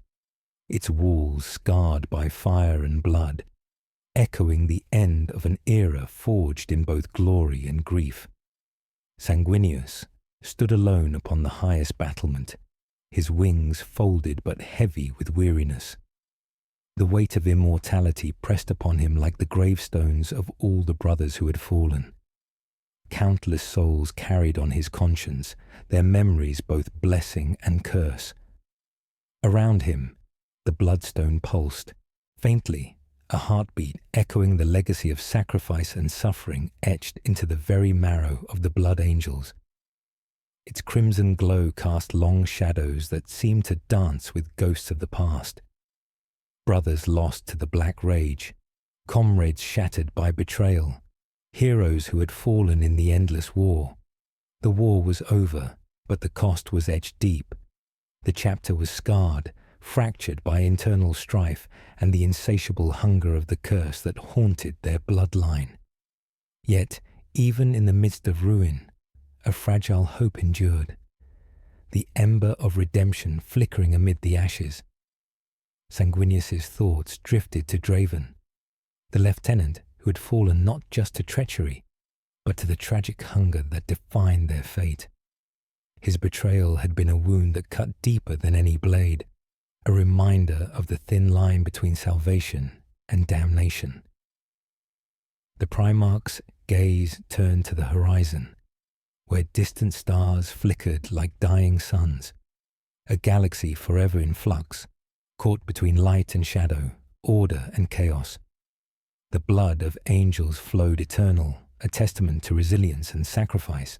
[SPEAKER 1] its walls scarred by fire and blood, echoing the end of an era forged in both glory and grief. Sanguinius stood alone upon the highest battlement, his wings folded but heavy with weariness. The weight of immortality pressed upon him like the gravestones of all the brothers who had fallen. Countless souls carried on his conscience, their memories both blessing and curse. Around him, the bloodstone pulsed, faintly, a heartbeat echoing the legacy of sacrifice and suffering etched into the very marrow of the Blood Angels. Its crimson glow cast long shadows that seemed to dance with ghosts of the past. Brothers lost to the black rage, comrades shattered by betrayal, heroes who had fallen in the endless war. The war was over, but the cost was etched deep. The chapter was scarred, fractured by internal strife and the insatiable hunger of the curse that haunted their bloodline. Yet, even in the midst of ruin, a fragile hope endured, the ember of redemption flickering amid the ashes. Sanguinius's thoughts drifted to Draven, the lieutenant who had fallen not just to treachery, but to the tragic hunger that defined their fate. His betrayal had been a wound that cut deeper than any blade, a reminder of the thin line between salvation and damnation. The Primarch's gaze turned to the horizon, where distant stars flickered like dying suns, a galaxy forever in flux, caught between light and shadow, order and chaos. The blood of angels flowed eternal, a testament to resilience and sacrifice,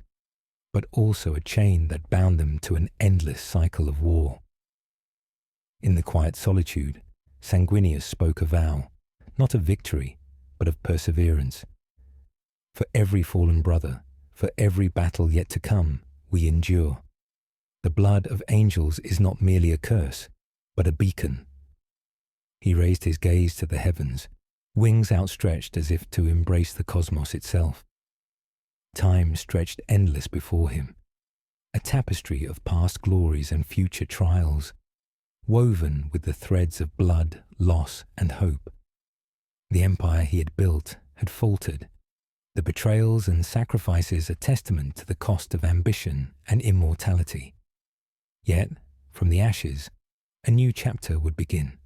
[SPEAKER 1] but also a chain that bound them to an endless cycle of war. In the quiet solitude, Sanguinius spoke a vow, not of victory, but of perseverance. For every fallen brother, for every battle yet to come, we endure. The blood of angels is not merely a curse, but a beacon. He raised his gaze to the heavens, wings outstretched as if to embrace the cosmos itself. Time stretched endless before him, a tapestry of past glories and future trials, woven with the threads of blood, loss, and hope. The empire he had built had faltered, the betrayals and sacrifices a testament to the cost of ambition and immortality. Yet, from the ashes, a new chapter would begin,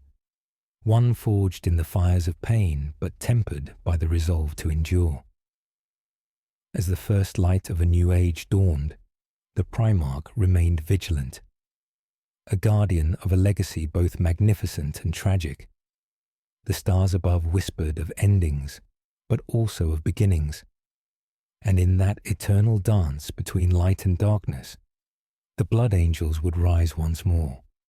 [SPEAKER 1] one forged in the fires of pain but tempered by the resolve to endure. As the first light of a new age dawned, the Primarch remained vigilant, a guardian of a legacy both magnificent and tragic. The stars above whispered of endings, but also of beginnings, and in that eternal dance between light and darkness, the Blood Angels would rise once more,